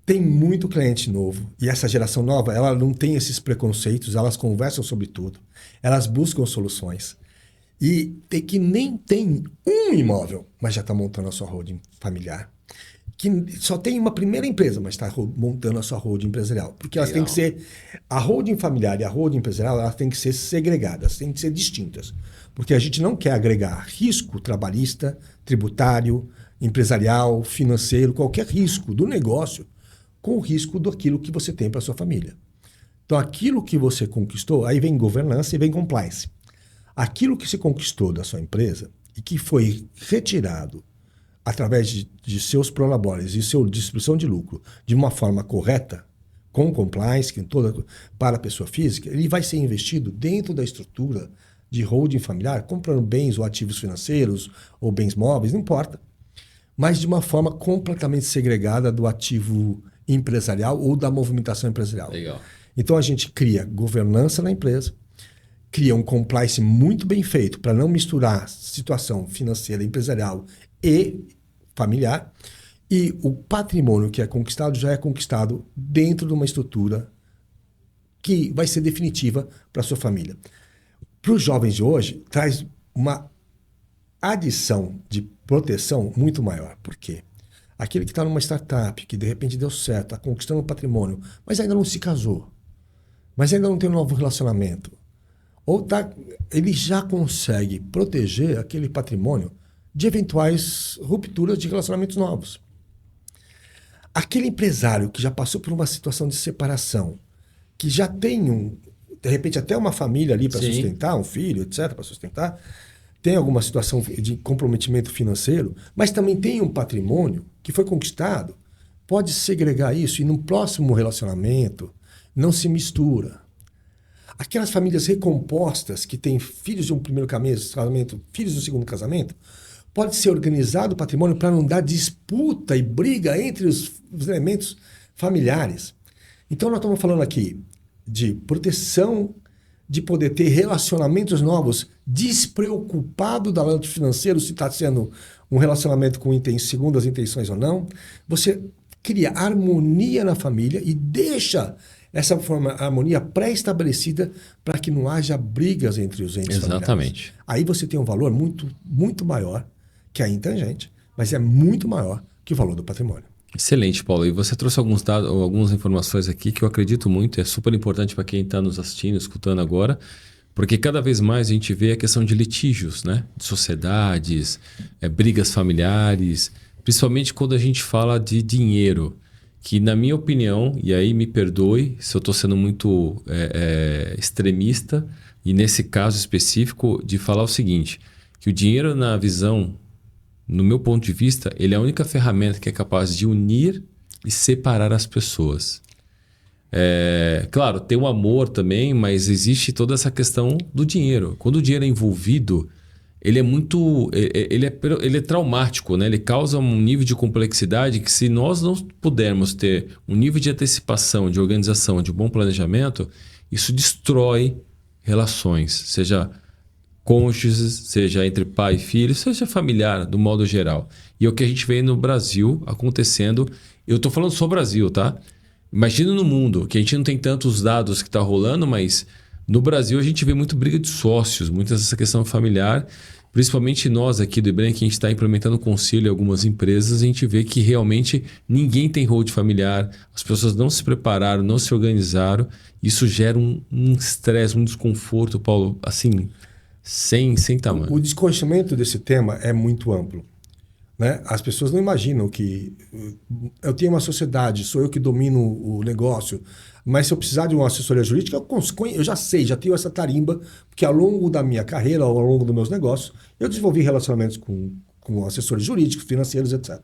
Tem muito cliente novo, e essa geração nova, ela não tem esses preconceitos, elas conversam sobre tudo, elas buscam soluções. E tem que nem tem um imóvel, mas já está montando a sua holding familiar. Que só tem uma primeira empresa, mas está montando a sua holding empresarial. Porque elas têm que ser... A holding familiar e a holding empresarial, elas têm que ser segregadas, têm que ser distintas. Porque a gente não quer agregar risco trabalhista, tributário, empresarial, financeiro, qualquer risco do negócio com o risco daquilo que você tem para sua família. Então, aquilo que você conquistou, aí vem governança e vem compliance. Aquilo que se conquistou da sua empresa e que foi retirado através de seus prolabores e sua distribuição de lucro de uma forma correta, com compliance, para a pessoa física, ele vai ser investido dentro da estrutura de holding familiar, comprando bens ou ativos financeiros ou bens móveis, não importa, mas de uma forma completamente segregada do ativo empresarial ou da movimentação empresarial. Legal. Então a gente cria governança na empresa, cria um compliance muito bem feito para não misturar situação financeira, empresarial e familiar, e o patrimônio que é conquistado já é conquistado dentro de uma estrutura que vai ser definitiva para a sua família. Para os jovens de hoje, traz uma adição de proteção muito maior. Por quê? Aquele que está numa startup, que de repente deu certo, está conquistando um patrimônio, mas ainda não se casou, mas ainda não tem um novo relacionamento, ele já consegue proteger aquele patrimônio de eventuais rupturas de relacionamentos novos. Aquele empresário que já passou por uma situação de separação, que já tem de repente até uma família ali para sustentar, um filho, etc., para sustentar, tem alguma situação de comprometimento financeiro, mas também tem um patrimônio que foi conquistado, pode segregar isso e no próximo relacionamento não se mistura. Aquelas famílias recompostas que têm filhos de um primeiro casamento, filhos do segundo casamento, pode ser organizado o patrimônio para não dar disputa e briga entre os elementos familiares. Então nós estamos falando aqui de proteção, de poder ter relacionamentos novos, despreocupado do lado financeiro, se está sendo um relacionamento segundo as intenções ou não. Você cria harmonia na família e deixa essa harmonia pré-estabelecida para que não haja brigas entre os entes familiares. Exatamente. Aí você tem um valor muito, muito maior que a intangente, mas é muito maior que o valor do patrimônio. Excelente, Paulo. E você trouxe alguns dados, algumas informações aqui que eu acredito muito, é super importante para quem está nos assistindo, escutando agora, porque cada vez mais a gente vê a questão de litígios, né? De sociedades, brigas familiares, principalmente quando a gente fala de dinheiro, que na minha opinião, e aí me perdoe se eu estou sendo muito extremista, e nesse caso específico de falar o seguinte, que o dinheiro na visão, no meu ponto de vista, ele é a única ferramenta que é capaz de unir e separar as pessoas. Claro, tem o amor também, mas existe toda essa questão do dinheiro. Quando o dinheiro é envolvido, ele é muito... Ele é traumático, né? Ele causa um nível de complexidade que, se nós não pudermos ter um nível de antecipação, de organização, de bom planejamento, isso destrói relações, seja cônjuges, seja entre pai e filho, seja familiar, do modo geral. E é o que a gente vê no Brasil acontecendo. Eu estou falando só Brasil, tá? Imagina no mundo, que a gente não tem tantos dados que está rolando, mas no Brasil a gente vê muito briga de sócios, muita essa questão familiar. Principalmente nós aqui do IBRAM, que a gente está implementando concílio em algumas empresas, a gente vê que realmente ninguém tem hold familiar, as pessoas não se prepararam, não se organizaram. Isso gera um estresse, um desconforto, Paulo, assim... Sem tamanho. O desconhecimento desse tema é muito amplo, né? As pessoas não imaginam que eu tenho uma sociedade, sou eu que domino o negócio, mas se eu precisar de uma assessoria jurídica, eu já sei, já tenho essa tarimba, porque ao longo da minha carreira, ou ao longo dos meus negócios, eu desenvolvi relacionamentos com assessores jurídicos, financeiros, etc.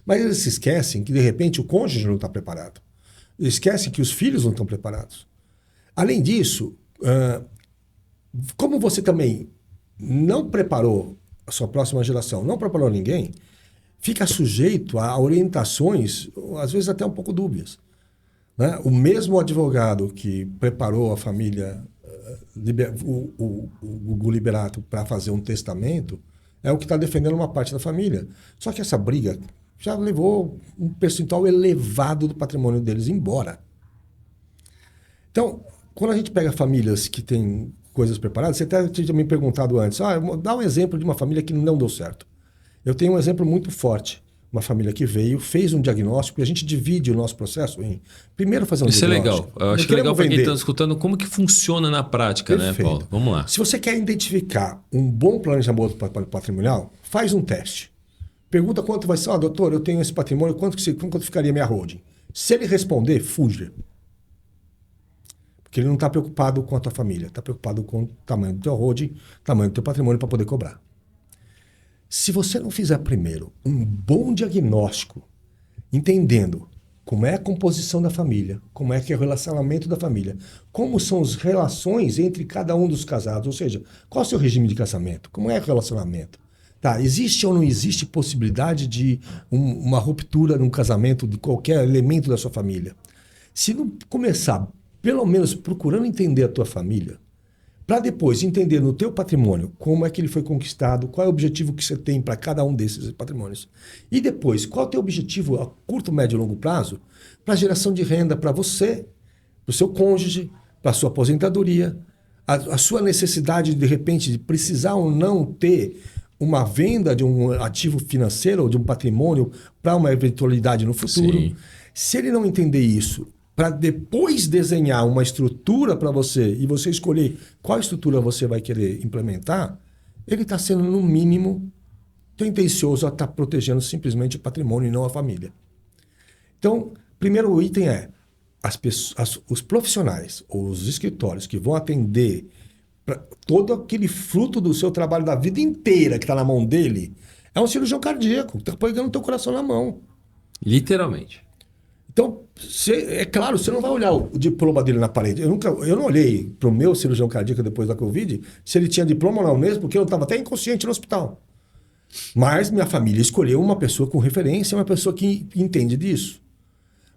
Mas eles se esquecem que, de repente, o cônjuge não está preparado. Eles esquecem que os filhos não estão preparados. Além disso... como você também não preparou a sua próxima geração, não preparou ninguém, fica sujeito a orientações, às vezes até um pouco dúbias, né? O mesmo advogado que preparou a família, o Gugu Liberato, para fazer um testamento, é o que está defendendo uma parte da família. Só que essa briga já levou um percentual elevado do patrimônio deles embora. Então, quando a gente pega famílias que têm coisas preparadas, você até tinha me perguntado antes, dá um exemplo de uma família que não deu certo. Eu tenho um exemplo muito forte. Uma família que veio, fez um diagnóstico, e a gente divide o nosso processo em primeiro fazer um diagnóstico. Isso é legal. Eu acho que é legal para quem está escutando como que funciona na prática, Perfeito. Né, Paulo? Vamos lá. Se você quer identificar um bom planejamento patrimonial, faz um teste. Pergunta quanto vai ser. Doutor, eu tenho esse patrimônio, quanto ficaria minha holding? Se ele responder, fuja. Porque ele não está preocupado com a tua família, está preocupado com o tamanho do teu holding, tamanho do teu patrimônio para poder cobrar. Se você não fizer primeiro um bom diagnóstico, entendendo como é a composição da família, como é que é o relacionamento da família, como são as relações entre cada um dos casados, ou seja, qual é o seu regime de casamento, como é o relacionamento. Tá, existe ou não existe possibilidade de uma ruptura num casamento de qualquer elemento da sua família? Se não começar, pelo menos, procurando entender a tua família, para depois entender no teu patrimônio como é que ele foi conquistado, qual é o objetivo que você tem para cada um desses patrimônios. E depois, qual é o teu objetivo a curto, médio e longo prazo para a geração de renda para você, para o seu cônjuge, para a sua aposentadoria, a sua necessidade, de repente, de precisar ou não ter uma venda de um ativo financeiro ou de um patrimônio para uma eventualidade no futuro. Sim. Se ele não entender isso, para depois desenhar uma estrutura para você e você escolher qual estrutura você vai querer implementar, ele está sendo, no mínimo, tendencioso a estar protegendo simplesmente o patrimônio e não a família. Então, primeiro item é os profissionais ou os escritórios que vão atender todo aquele fruto do seu trabalho da vida inteira que está na mão dele, é um cirurgião cardíaco, está pegando o teu coração na mão. Literalmente. Então, é claro, você não vai olhar o diploma dele na parede. Eu não olhei para o meu cirurgião cardíaco depois da Covid se ele tinha diploma ou não mesmo, porque eu estava até inconsciente no hospital. Mas minha família escolheu uma pessoa com referência, uma pessoa que entende disso.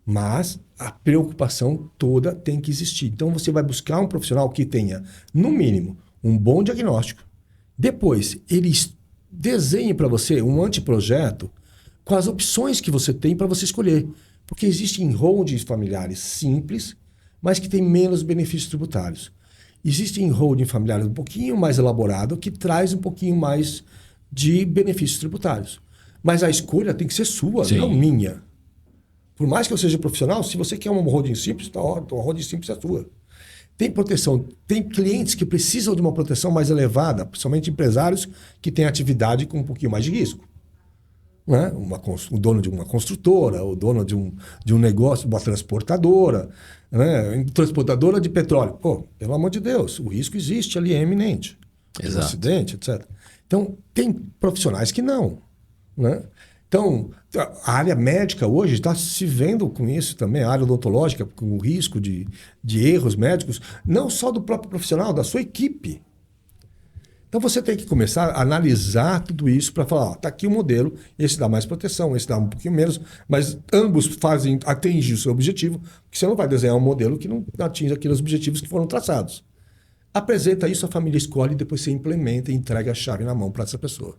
Mas a preocupação toda tem que existir. Então, você vai buscar um profissional que tenha, no mínimo, um bom diagnóstico. Depois, ele desenhe para você um anteprojeto com as opções que você tem para você escolher. Porque existem holdings familiares simples, mas que têm menos benefícios tributários. Existem holdings familiares um pouquinho mais elaborados, que traz um pouquinho mais de benefícios tributários. Mas a escolha tem que ser sua, Sim. não minha. Por mais que eu seja profissional, se você quer uma holding simples, tá ótimo, a holding simples é sua. Tem proteção, tem clientes que precisam de uma proteção mais elevada, principalmente empresários que têm atividade com um pouquinho mais de risco. Né? O dono de uma construtora, o dono de um negócio, uma transportadora, né? Transportadora de petróleo. Pô, pelo amor de Deus, o risco existe ali, é iminente. Exato. Um acidente, etc. Então, tem profissionais que não. Né? Então, a área médica hoje está se vendo com isso também, a área odontológica, com o risco de erros médicos, não só do próprio profissional, da sua equipe. Então, você tem que começar a analisar tudo isso para falar, está aqui o modelo, esse dá mais proteção, esse dá um pouquinho menos, mas ambos atingem o seu objetivo, porque você não vai desenhar um modelo que não atinge aqueles objetivos que foram traçados. Apresenta isso, a família escolhe, depois você implementa e entrega a chave na mão para essa pessoa.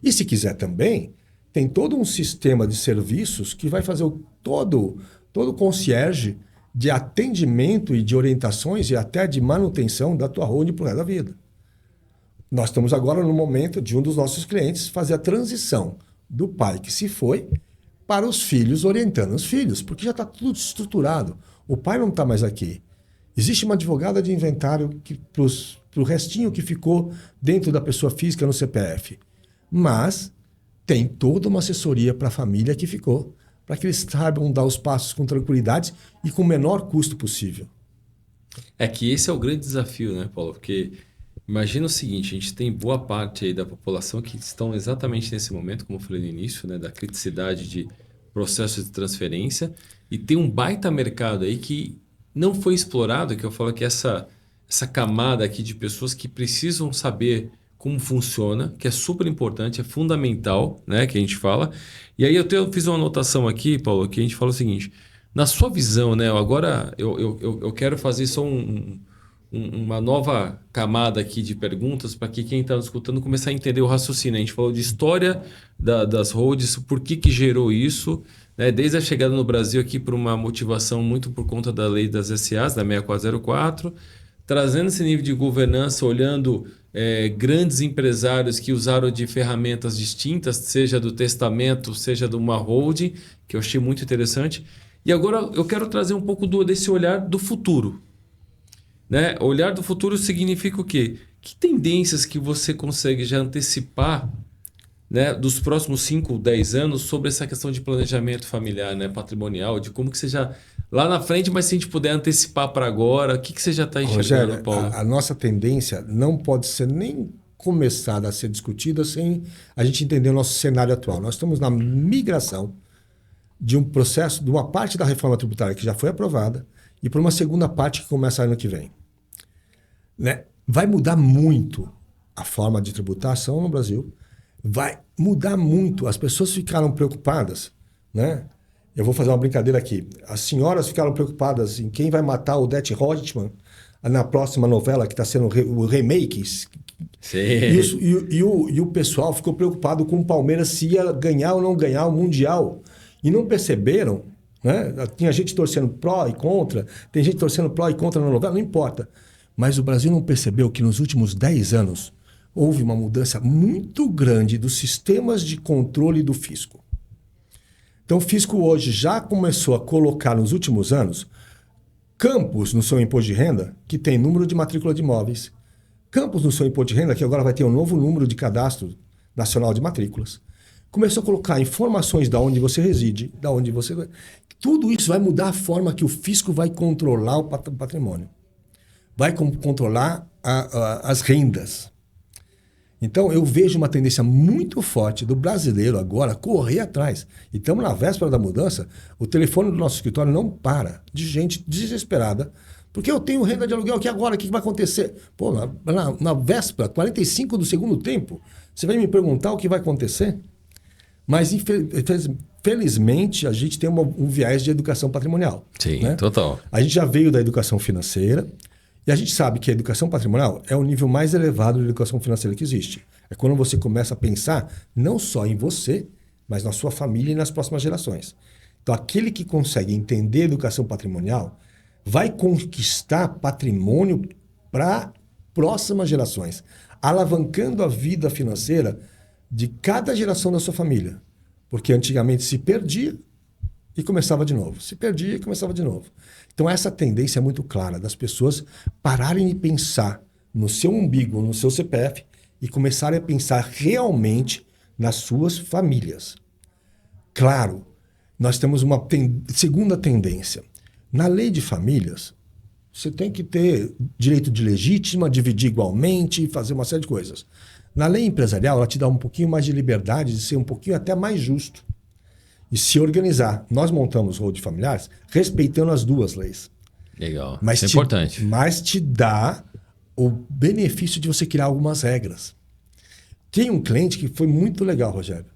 E se quiser também, tem todo um sistema de serviços que vai fazer todo o concierge de atendimento e de orientações e até de manutenção da tua holding para o resto da vida. Nós estamos agora no momento de um dos nossos clientes fazer a transição do pai que se foi para os filhos, orientando os filhos, porque já está tudo estruturado. O pai não está mais aqui. Existe uma advogada de inventário para o restinho que ficou dentro da pessoa física no CPF. Mas tem toda uma assessoria para a família que ficou, para que eles saibam dar os passos com tranquilidade e com o menor custo possível. É que esse é o grande desafio, né, Paulo? Porque imagina o seguinte, a gente tem boa parte aí da população que estão exatamente nesse momento, como eu falei no início, né, da criticidade de processos de transferência, e tem um baita mercado aí que não foi explorado, que eu falo que essa camada aqui de pessoas que precisam saber como funciona, que é super importante, é fundamental, né, que a gente fala. E aí eu fiz uma anotação aqui, Paulo, que a gente fala o seguinte, na sua visão, né, agora eu quero fazer só uma nova camada aqui de perguntas para que quem está escutando começar a entender o raciocínio. A gente falou de história das holdings, por que gerou isso, né? Desde a chegada no Brasil aqui por uma motivação muito por conta da lei das SAs, da 6404, trazendo esse nível de governança, olhando grandes empresários que usaram de ferramentas distintas, seja do testamento, seja de uma holding, que eu achei muito interessante. E agora eu quero trazer um pouco desse olhar do futuro. Né? Olhar do futuro significa o quê? Que tendências que você consegue já antecipar né, dos próximos 5, 10 anos sobre essa questão de planejamento familiar, né, patrimonial, de como que você já... Lá na frente, mas se a gente puder antecipar para agora, o que, que você já está enxergando, Rogério, Paulo? a nossa tendência não pode ser nem começada a ser discutida sem a gente entender o nosso cenário atual. Nós estamos na migração de um processo, de uma parte da reforma tributária que já foi aprovada e para uma segunda parte que começa ano que vem. Né? Vai mudar muito a forma de tributação no Brasil, vai mudar muito. As pessoas ficaram preocupadas, né? Eu vou fazer uma brincadeira aqui. As senhoras ficaram preocupadas em quem vai matar o Odete Roitman na próxima novela que está sendo o remake. Sim. E o pessoal ficou preocupado com o Palmeiras se ia ganhar ou não ganhar o Mundial. E não perceberam, né? Tinha gente torcendo pró e contra, tem gente torcendo pró e contra na novela, não importa. Mas o Brasil não percebeu que nos últimos 10 anos houve uma mudança muito grande dos sistemas de controle do fisco. Então, o fisco hoje já começou a colocar, nos últimos anos, campos no seu imposto de renda que tem número de matrícula de imóveis, campos no seu imposto de renda que agora vai ter um novo número de cadastro nacional de matrículas. Começou a colocar informações de onde você reside, de onde você... Tudo isso vai mudar a forma que o fisco vai controlar o patrimônio. Vai controlar as rendas. Então, eu vejo uma tendência muito forte do brasileiro agora correr atrás. E estamos na véspera da mudança, o telefone do nosso escritório não para de gente desesperada, porque eu tenho renda de aluguel aqui agora, o que vai acontecer? Pô, na véspera, 45 do segundo tempo, você vai me perguntar o que vai acontecer? Mas, felizmente, a gente tem um viés de educação patrimonial. Sim, né? Total. A gente já veio da educação financeira, e a gente sabe que a educação patrimonial é o nível mais elevado de educação financeira que existe. É quando você começa a pensar não só em você, mas na sua família e nas próximas gerações. Então, aquele que consegue entender a educação patrimonial vai conquistar patrimônio para próximas gerações, alavancando a vida financeira de cada geração da sua família. Porque antigamente se perdia e começava de novo. Se perdia e começava de novo. Então, essa tendência é muito clara das pessoas pararem de pensar no seu umbigo, no seu CPF e começarem a pensar realmente nas suas famílias. Claro, nós temos uma segunda tendência. Na lei de famílias, você tem que ter direito de legítima, dividir igualmente, fazer uma série de coisas. Na lei empresarial, ela te dá um pouquinho mais de liberdade de ser um pouquinho até mais justo. E se organizar. Nós montamos Hold Familiares respeitando as duas leis. Legal. Mas Isso é importante. Mas te dá o benefício de você criar algumas regras. Tem um cliente que foi muito legal, Rogério.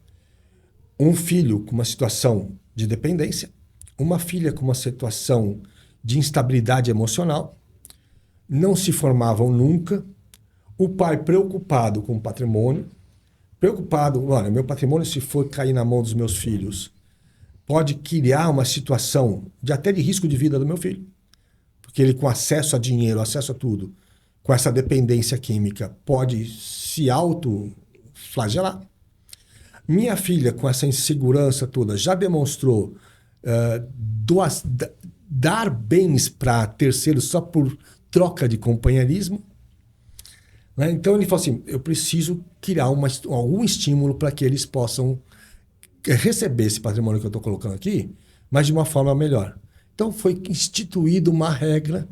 Um filho com uma situação de dependência, uma filha com uma situação de instabilidade emocional, não se formavam nunca, o pai preocupado com o patrimônio, preocupado, olha, meu patrimônio se for cair na mão dos meus filhos, pode criar uma situação até de risco de vida do meu filho. Porque ele, com acesso a dinheiro, acesso a tudo, com essa dependência química, pode se autoflagelar. Minha filha, com essa insegurança toda, já demonstrou dar bens para terceiros só por troca de companheirismo. Né? Então, ele falou assim, eu preciso criar algum estímulo para que eles possam receber esse patrimônio que eu estou colocando aqui, mas de uma forma melhor. Então, foi instituída uma regra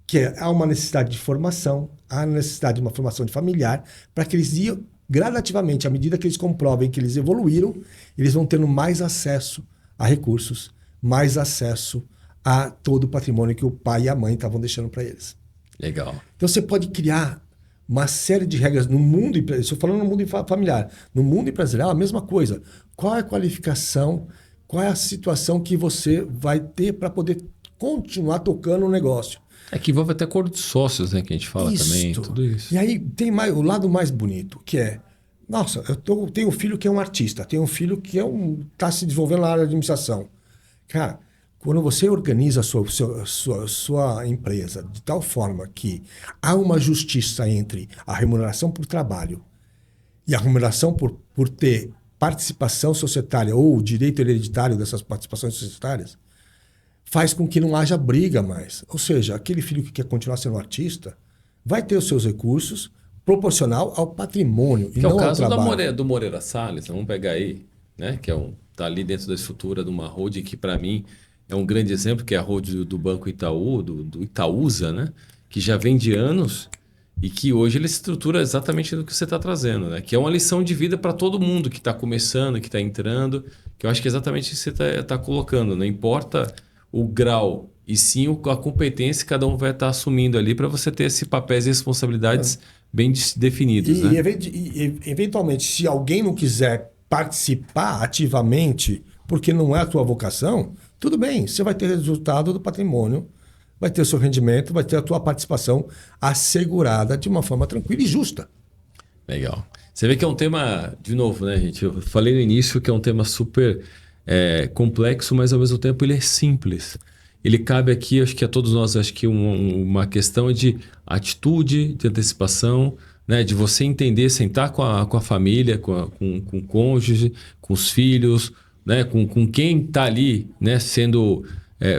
que há uma necessidade de formação, há necessidade de uma formação de familiar, para que eles iam gradativamente, à medida que eles comprovem que eles evoluíram, eles vão tendo mais acesso a recursos, mais acesso a todo o patrimônio que o pai e a mãe estavam deixando para eles. Legal. Então, você pode criar uma série de regras no mundo, estou falando no mundo familiar, no mundo empresarial, a mesma coisa. Qual é a qualificação, qual é a situação que você vai ter para poder continuar tocando o negócio? É que envolve até acordo de sócios, né? Que a gente fala também, tudo isso. E aí tem o lado mais bonito, que é, nossa, eu tenho um filho que é um artista, tenho um filho que está se desenvolvendo na área de administração. Cara, quando você organiza a sua empresa de tal forma que há uma justiça entre a remuneração por trabalho e a remuneração por ter participação societária ou o direito hereditário dessas participações societárias, faz com que não haja briga mais. Ou seja, aquele filho que quer continuar sendo artista vai ter os seus recursos, proporcional ao patrimônio e Que é o não ao caso trabalho. do Moreira Salles, vamos pegar aí, né? Que tá ali dentro da estrutura de uma holding que, para mim, é um grande exemplo, que é a holding do Banco Itaú, do Itaúsa, né? Que já vem de anos e que hoje ele se estrutura exatamente do que você está trazendo, né? Que é uma lição de vida para todo mundo que está começando, que está entrando, que eu acho que é exatamente isso que você tá colocando. Não importa o grau, e sim a competência que cada um vai estar assumindo ali para você ter esses papéis e responsabilidades bem definidos, né? Eventualmente, se alguém não quiser participar ativamente, porque não é a tua vocação, tudo bem, você vai ter resultado do patrimônio, vai ter o seu rendimento, vai ter a tua participação assegurada de uma forma tranquila e justa. Legal. Você vê que é um tema, de novo, né, gente? Eu falei no início que é um tema super complexo, mas ao mesmo tempo ele é simples. Ele cabe aqui, acho que a todos nós, acho que uma questão de atitude, de antecipação, né? De você entender, sentar com a família, com o cônjuge, com os filhos, né? Com quem está ali, né? Sendo,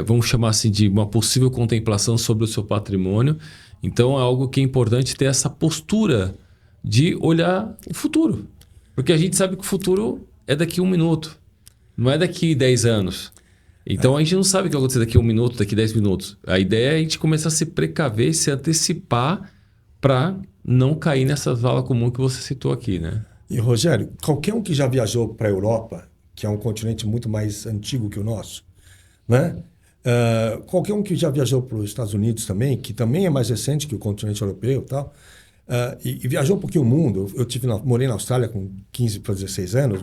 vamos chamar assim, de uma possível contemplação sobre o seu patrimônio. Então é algo que é importante ter essa postura de olhar o futuro. Porque a gente sabe que o futuro é daqui a 1 minuto, não é daqui 10 anos. Então a gente não sabe o que vai acontecer daqui a 1 minuto, daqui a 10 minutos. A ideia é a gente começar a se precaver, se antecipar para não cair nessa vala comum que você citou aqui, né? E Rogério, qualquer um que já viajou para a Europa, que é um continente muito mais antigo que o nosso, né? Qualquer um que já viajou para os Estados Unidos também, que também é mais recente que o continente europeu e tal, e viajou um pouquinho o mundo. Eu morei na Austrália com 15 para 16 anos,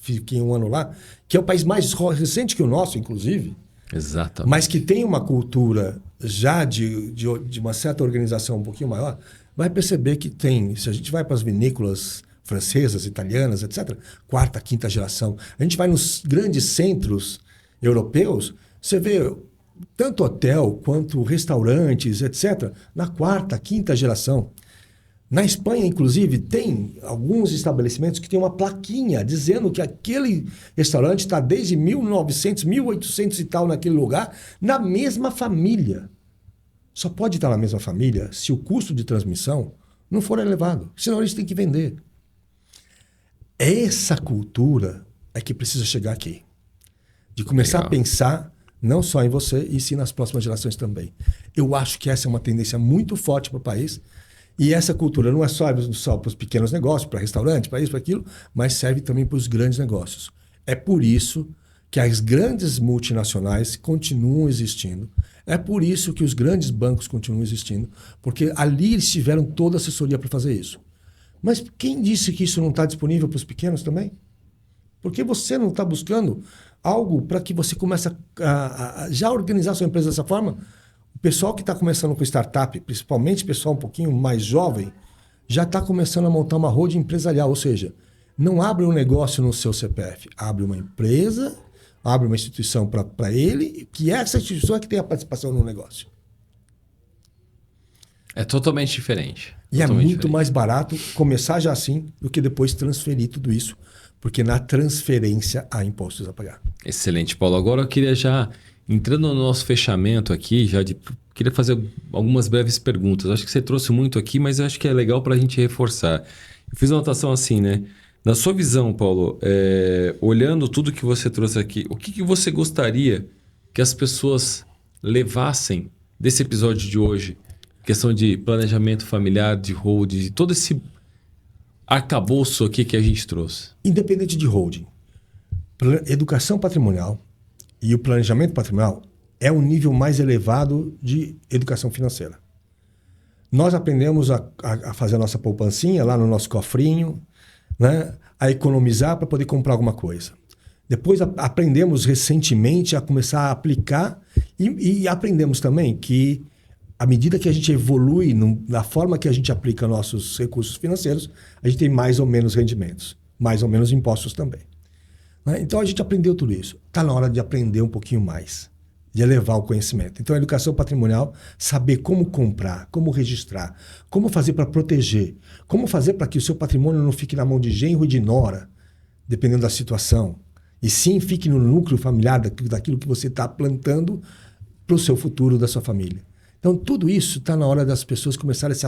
fiquei 1 ano lá, que é o país mais recente que o nosso, inclusive. Exatamente. Mas que tem uma cultura já de uma certa organização um pouquinho maior, vai perceber que tem, se a gente vai para as vinícolas francesas, italianas, etc., 4ª, 5ª geração, a gente vai nos grandes centros europeus, você vê tanto hotel quanto restaurantes, etc., na 4ª, 5ª geração. Na Espanha, inclusive, tem alguns estabelecimentos que têm uma plaquinha dizendo que aquele restaurante está desde 1900, 1800 e tal naquele lugar, na mesma família. Só pode estar na mesma família se o custo de transmissão não for elevado, senão eles têm que vender. Essa cultura é que precisa chegar aqui. De começar a pensar não só em você, e sim nas próximas gerações também. Eu acho que essa é uma tendência muito forte para o país. E essa cultura não é só para os pequenos negócios, para restaurantes, para isso, para aquilo, mas serve também para os grandes negócios. É por isso que as grandes multinacionais continuam existindo. É por isso que os grandes bancos continuam existindo, porque ali eles tiveram toda a assessoria para fazer isso. Mas quem disse que isso não está disponível para os pequenos também? Por que você não está buscando algo para que você comece a já organizar a sua empresa dessa forma? O pessoal que está começando com startup, principalmente o pessoal um pouquinho mais jovem, já está começando a montar uma holding empresarial. Ou seja, não abre um negócio no seu CPF, abre uma empresa, abre uma instituição para ele, que essa instituição é que tem a participação no negócio. É totalmente diferente. E é muito mais barato começar já assim do que depois transferir tudo isso, porque na transferência há impostos a pagar. Excelente, Paulo. Agora eu queria já, entrando no nosso fechamento aqui, queria fazer algumas breves perguntas. Acho que você trouxe muito aqui, mas eu acho que é legal para a gente reforçar. Eu fiz uma anotação assim, né? Na sua visão, Paulo, olhando tudo que você trouxe aqui, o que você gostaria que as pessoas levassem desse episódio de hoje? Questão de planejamento familiar, de holding, de todo esse arcabouço aqui que a gente trouxe. Independente de holding, educação patrimonial e o planejamento patrimonial é um nível mais elevado de educação financeira. Nós aprendemos a fazer a nossa poupancinha lá no nosso cofrinho, né? A economizar para poder comprar alguma coisa. Depois aprendemos recentemente a começar a aplicar e aprendemos também que à medida que a gente evolui na forma que a gente aplica nossos recursos financeiros, a gente tem mais ou menos rendimentos, mais ou menos impostos também. Né? Então a gente aprendeu tudo isso. Está na hora de aprender um pouquinho mais, de elevar o conhecimento. Então a educação patrimonial, saber como comprar, como registrar, como fazer para proteger, como fazer para que o seu patrimônio não fique na mão de genro e de nora, dependendo da situação, e sim fique no núcleo familiar daquilo que você está plantando para o seu futuro, da sua família. Então, tudo isso está na hora das pessoas começarem a se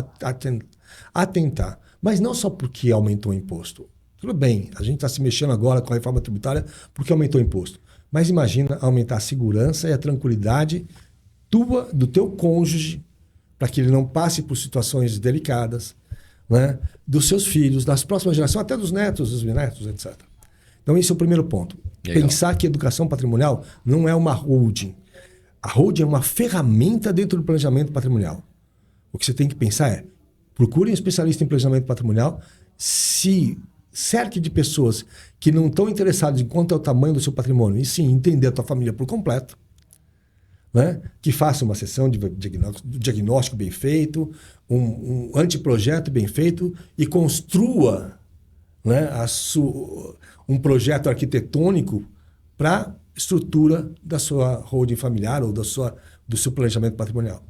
atentar. Mas não só porque aumentou o imposto. Tudo bem, a gente está se mexendo agora com a reforma tributária porque aumentou o imposto. Mas imagina aumentar a segurança e a tranquilidade do teu cônjuge, para que ele não passe por situações delicadas, né? Dos seus filhos, das próximas gerações, até dos netos, dos bisnetos, etc. Então, esse é o primeiro ponto. Legal. Pensar que educação patrimonial não é uma holding. A holding é uma ferramenta dentro do planejamento patrimonial. O que você tem que pensar é, procure um especialista em planejamento patrimonial, se cerque de pessoas que não estão interessadas em quanto é o tamanho do seu patrimônio, e sim entender a tua família por completo, né? Que faça uma sessão de diagnóstico bem feito, um anteprojeto bem feito e construa, né, um projeto arquitetônico para a estrutura da sua holding familiar ou do seu planejamento patrimonial.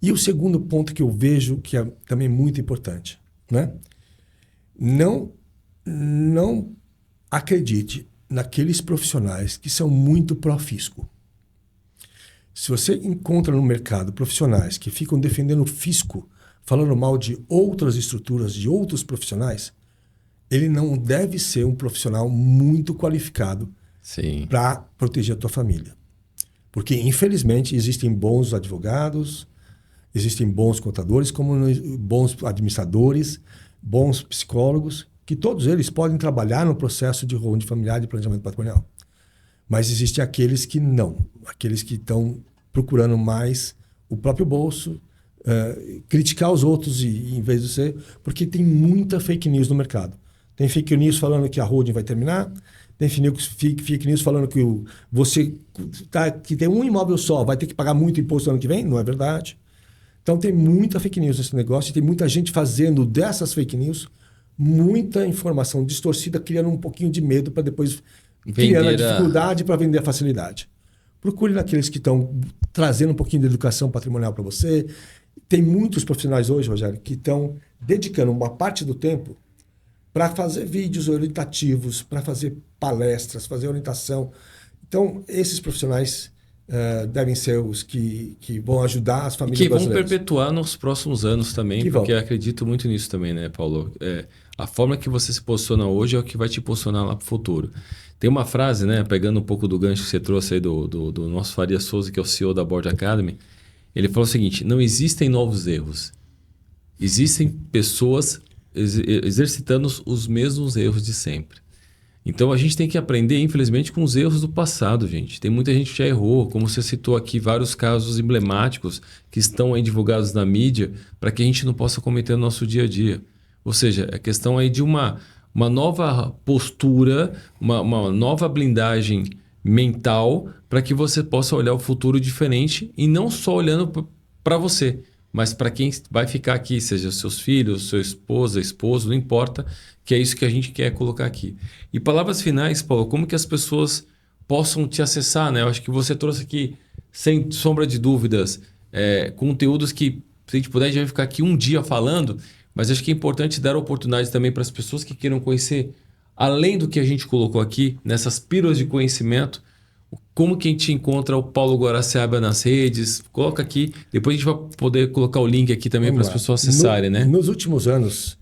E o segundo ponto que eu vejo que é também muito importante, né? Não acredite naqueles profissionais que são muito pró-fisco. Se você encontra no mercado profissionais que ficam defendendo o fisco, falando mal de outras estruturas, de outros profissionais, ele não deve ser um profissional muito qualificado para proteger a tua família. Porque, infelizmente, existem bons advogados, existem bons contadores, como bons administradores, bons psicólogos, que todos eles podem trabalhar no processo de holding familiar de planejamento patrimonial. Mas existem aqueles que não, aqueles que estão procurando mais o próprio bolso, criticar os outros em vez de ser, porque tem muita fake news no mercado. Tem fake news falando que a holding vai terminar, tem fake news falando que que tem um imóvel só, vai ter que pagar muito imposto ano que vem, não é verdade. Então tem muita fake news nesse negócio e tem muita gente fazendo dessas fake news muita informação distorcida, criando um pouquinho de medo para depois criando a dificuldade para vender a facilidade. Procure naqueles que estão trazendo um pouquinho de educação patrimonial para você. Tem muitos profissionais hoje, Rogério, que estão dedicando uma parte do tempo para fazer vídeos orientativos, para fazer palestras, fazer orientação. Então, esses profissionais devem ser os que vão ajudar as famílias brasileiras. Que vão perpetuar nos próximos anos também, porque eu acredito muito nisso também, né, Paulo? A forma que você se posiciona hoje é o que vai te posicionar lá para o futuro. Tem uma frase, né, pegando um pouco do gancho que você trouxe aí do nosso Faria Souza, que é o CEO da Board Academy. Ele falou o seguinte: não existem novos erros. Existem pessoas exercitando os mesmos erros de sempre. Então a gente tem que aprender, infelizmente, com os erros do passado, gente. Tem muita gente que já errou, como você citou aqui, vários casos emblemáticos que estão aí divulgados na mídia para que a gente não possa cometer no nosso dia a dia. Ou seja, é questão aí de uma nova postura, uma nova blindagem mental para que você possa olhar o futuro diferente e não só olhando para você, mas para quem vai ficar aqui, seja seus filhos, sua esposa, esposo, não importa, que é isso que a gente quer colocar aqui. E palavras finais, Paulo, como que as pessoas possam te acessar, né? Eu acho que você trouxe aqui, sem sombra de dúvidas, conteúdos que, se a gente puder, a gente vai ficar aqui um dia falando, mas acho que é importante dar oportunidade também para as pessoas que queiram conhecer, além do que a gente colocou aqui, nessas pílulas de conhecimento, como que a gente encontra o Paulo Guaraciaba nas redes. Coloca aqui, depois a gente vai poder colocar o link aqui também para as pessoas acessarem, né? Nos últimos anos,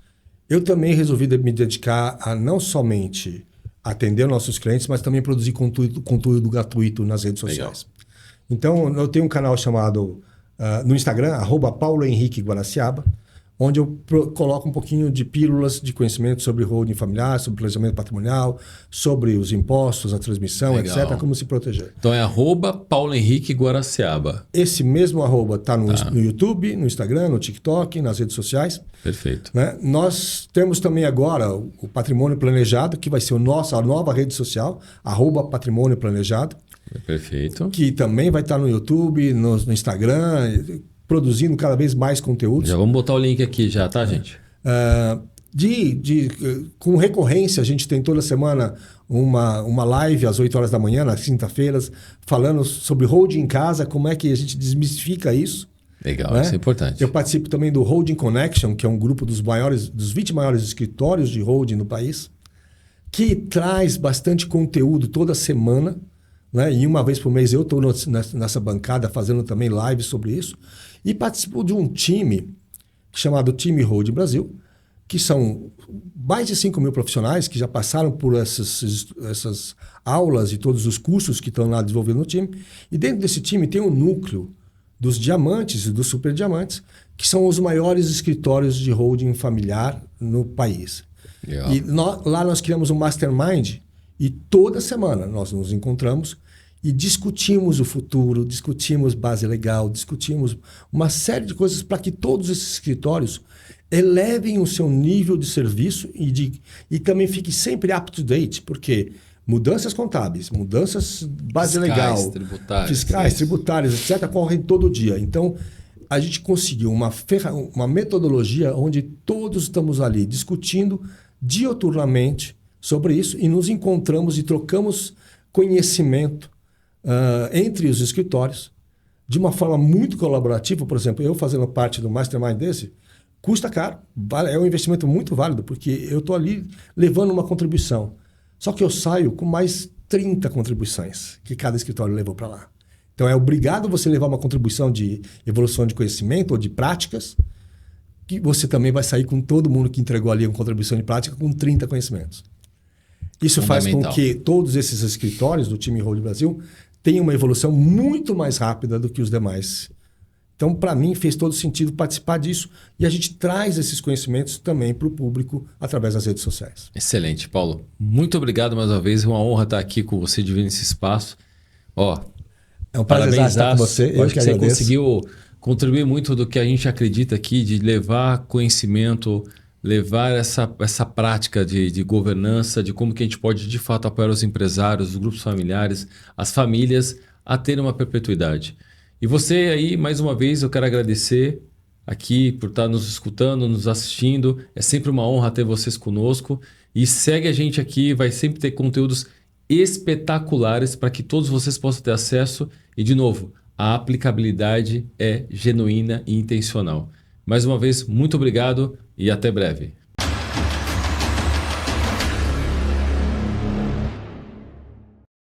eu também resolvi me dedicar a não somente atender nossos clientes, mas também produzir conteúdo gratuito nas redes sociais. Legal. Então, eu tenho um canal chamado no Instagram, @paulohenriqueguaraciaba, onde eu coloco um pouquinho de pílulas de conhecimento sobre holding familiar, sobre planejamento patrimonial, sobre os impostos, a transmissão, legal, etc., como se proteger. Então é @paulohenriqueguaraciaba. Esse mesmo @ está no YouTube, no Instagram, no TikTok, nas redes sociais. Perfeito. Né? Nós temos também agora o Patrimônio Planejado, que vai ser a nova rede social, @patrimônio planejado. Perfeito. Que também vai estar no YouTube, no Instagram, produzindo cada vez mais conteúdos. Já vamos botar o link aqui já, tá, gente? Com recorrência, a gente tem toda semana uma live às 8 horas da manhã, nas quinta-feiras, falando sobre holding em casa, como é que a gente desmistifica isso. Legal, né? Isso é importante. Eu participo também do Holding Connection, que é um grupo dos 20 maiores escritórios de holding no país, que traz bastante conteúdo toda semana, né? E uma vez por mês eu estou nessa bancada fazendo também lives sobre isso. E participo de um time chamado Time Hold Brasil, que são mais de 5 mil profissionais que já passaram por essas aulas e todos os cursos que estão lá desenvolvendo no time. E dentro desse time tem um núcleo dos diamantes e dos super diamantes, que são os maiores escritórios de holding familiar no país. Legal. E lá nós criamos um mastermind e toda semana nós nos encontramos e discutimos o futuro, discutimos base legal, discutimos uma série de coisas para que todos esses escritórios elevem o seu nível de serviço e também fiquem sempre up to date, porque mudanças contábeis, mudanças base legal, fiscais, tributárias, etc., ocorrem todo dia. Então, a gente conseguiu uma metodologia onde todos estamos ali discutindo dioturnamente sobre isso e nos encontramos e trocamos conhecimento entre os escritórios de uma forma muito colaborativa. Por exemplo, eu fazendo parte do mastermind desse, custa caro, é um investimento muito válido, porque eu estou ali levando uma contribuição. Só que eu saio com mais 30 contribuições que cada escritório levou para lá. Então é obrigado você levar uma contribuição de evolução de conhecimento ou de práticas, que você também vai sair com todo mundo que entregou ali uma contribuição de prática com 30 conhecimentos. Isso faz com que todos esses escritórios do Time Hold Brasil tenham uma evolução muito mais rápida do que os demais. Então, para mim, fez todo sentido participar disso e a gente traz esses conhecimentos também para o público através das redes sociais. Excelente, Paulo. Muito obrigado mais uma vez. É uma honra estar aqui com você, dividindo esse espaço. É um prazer estar com você. Eu acho que você conseguiu contribuir muito do que a gente acredita aqui, de levar conhecimento, levar essa prática de governança, de como que a gente pode, de fato, apoiar os empresários, os grupos familiares, as famílias a terem uma perpetuidade. E você aí, mais uma vez, eu quero agradecer aqui por estar nos escutando, nos assistindo. É sempre uma honra ter vocês conosco. E segue a gente aqui, vai sempre ter conteúdos espetaculares para que todos vocês possam ter acesso. E, de novo, a aplicabilidade é genuína e intencional. Mais uma vez, muito obrigado e até breve.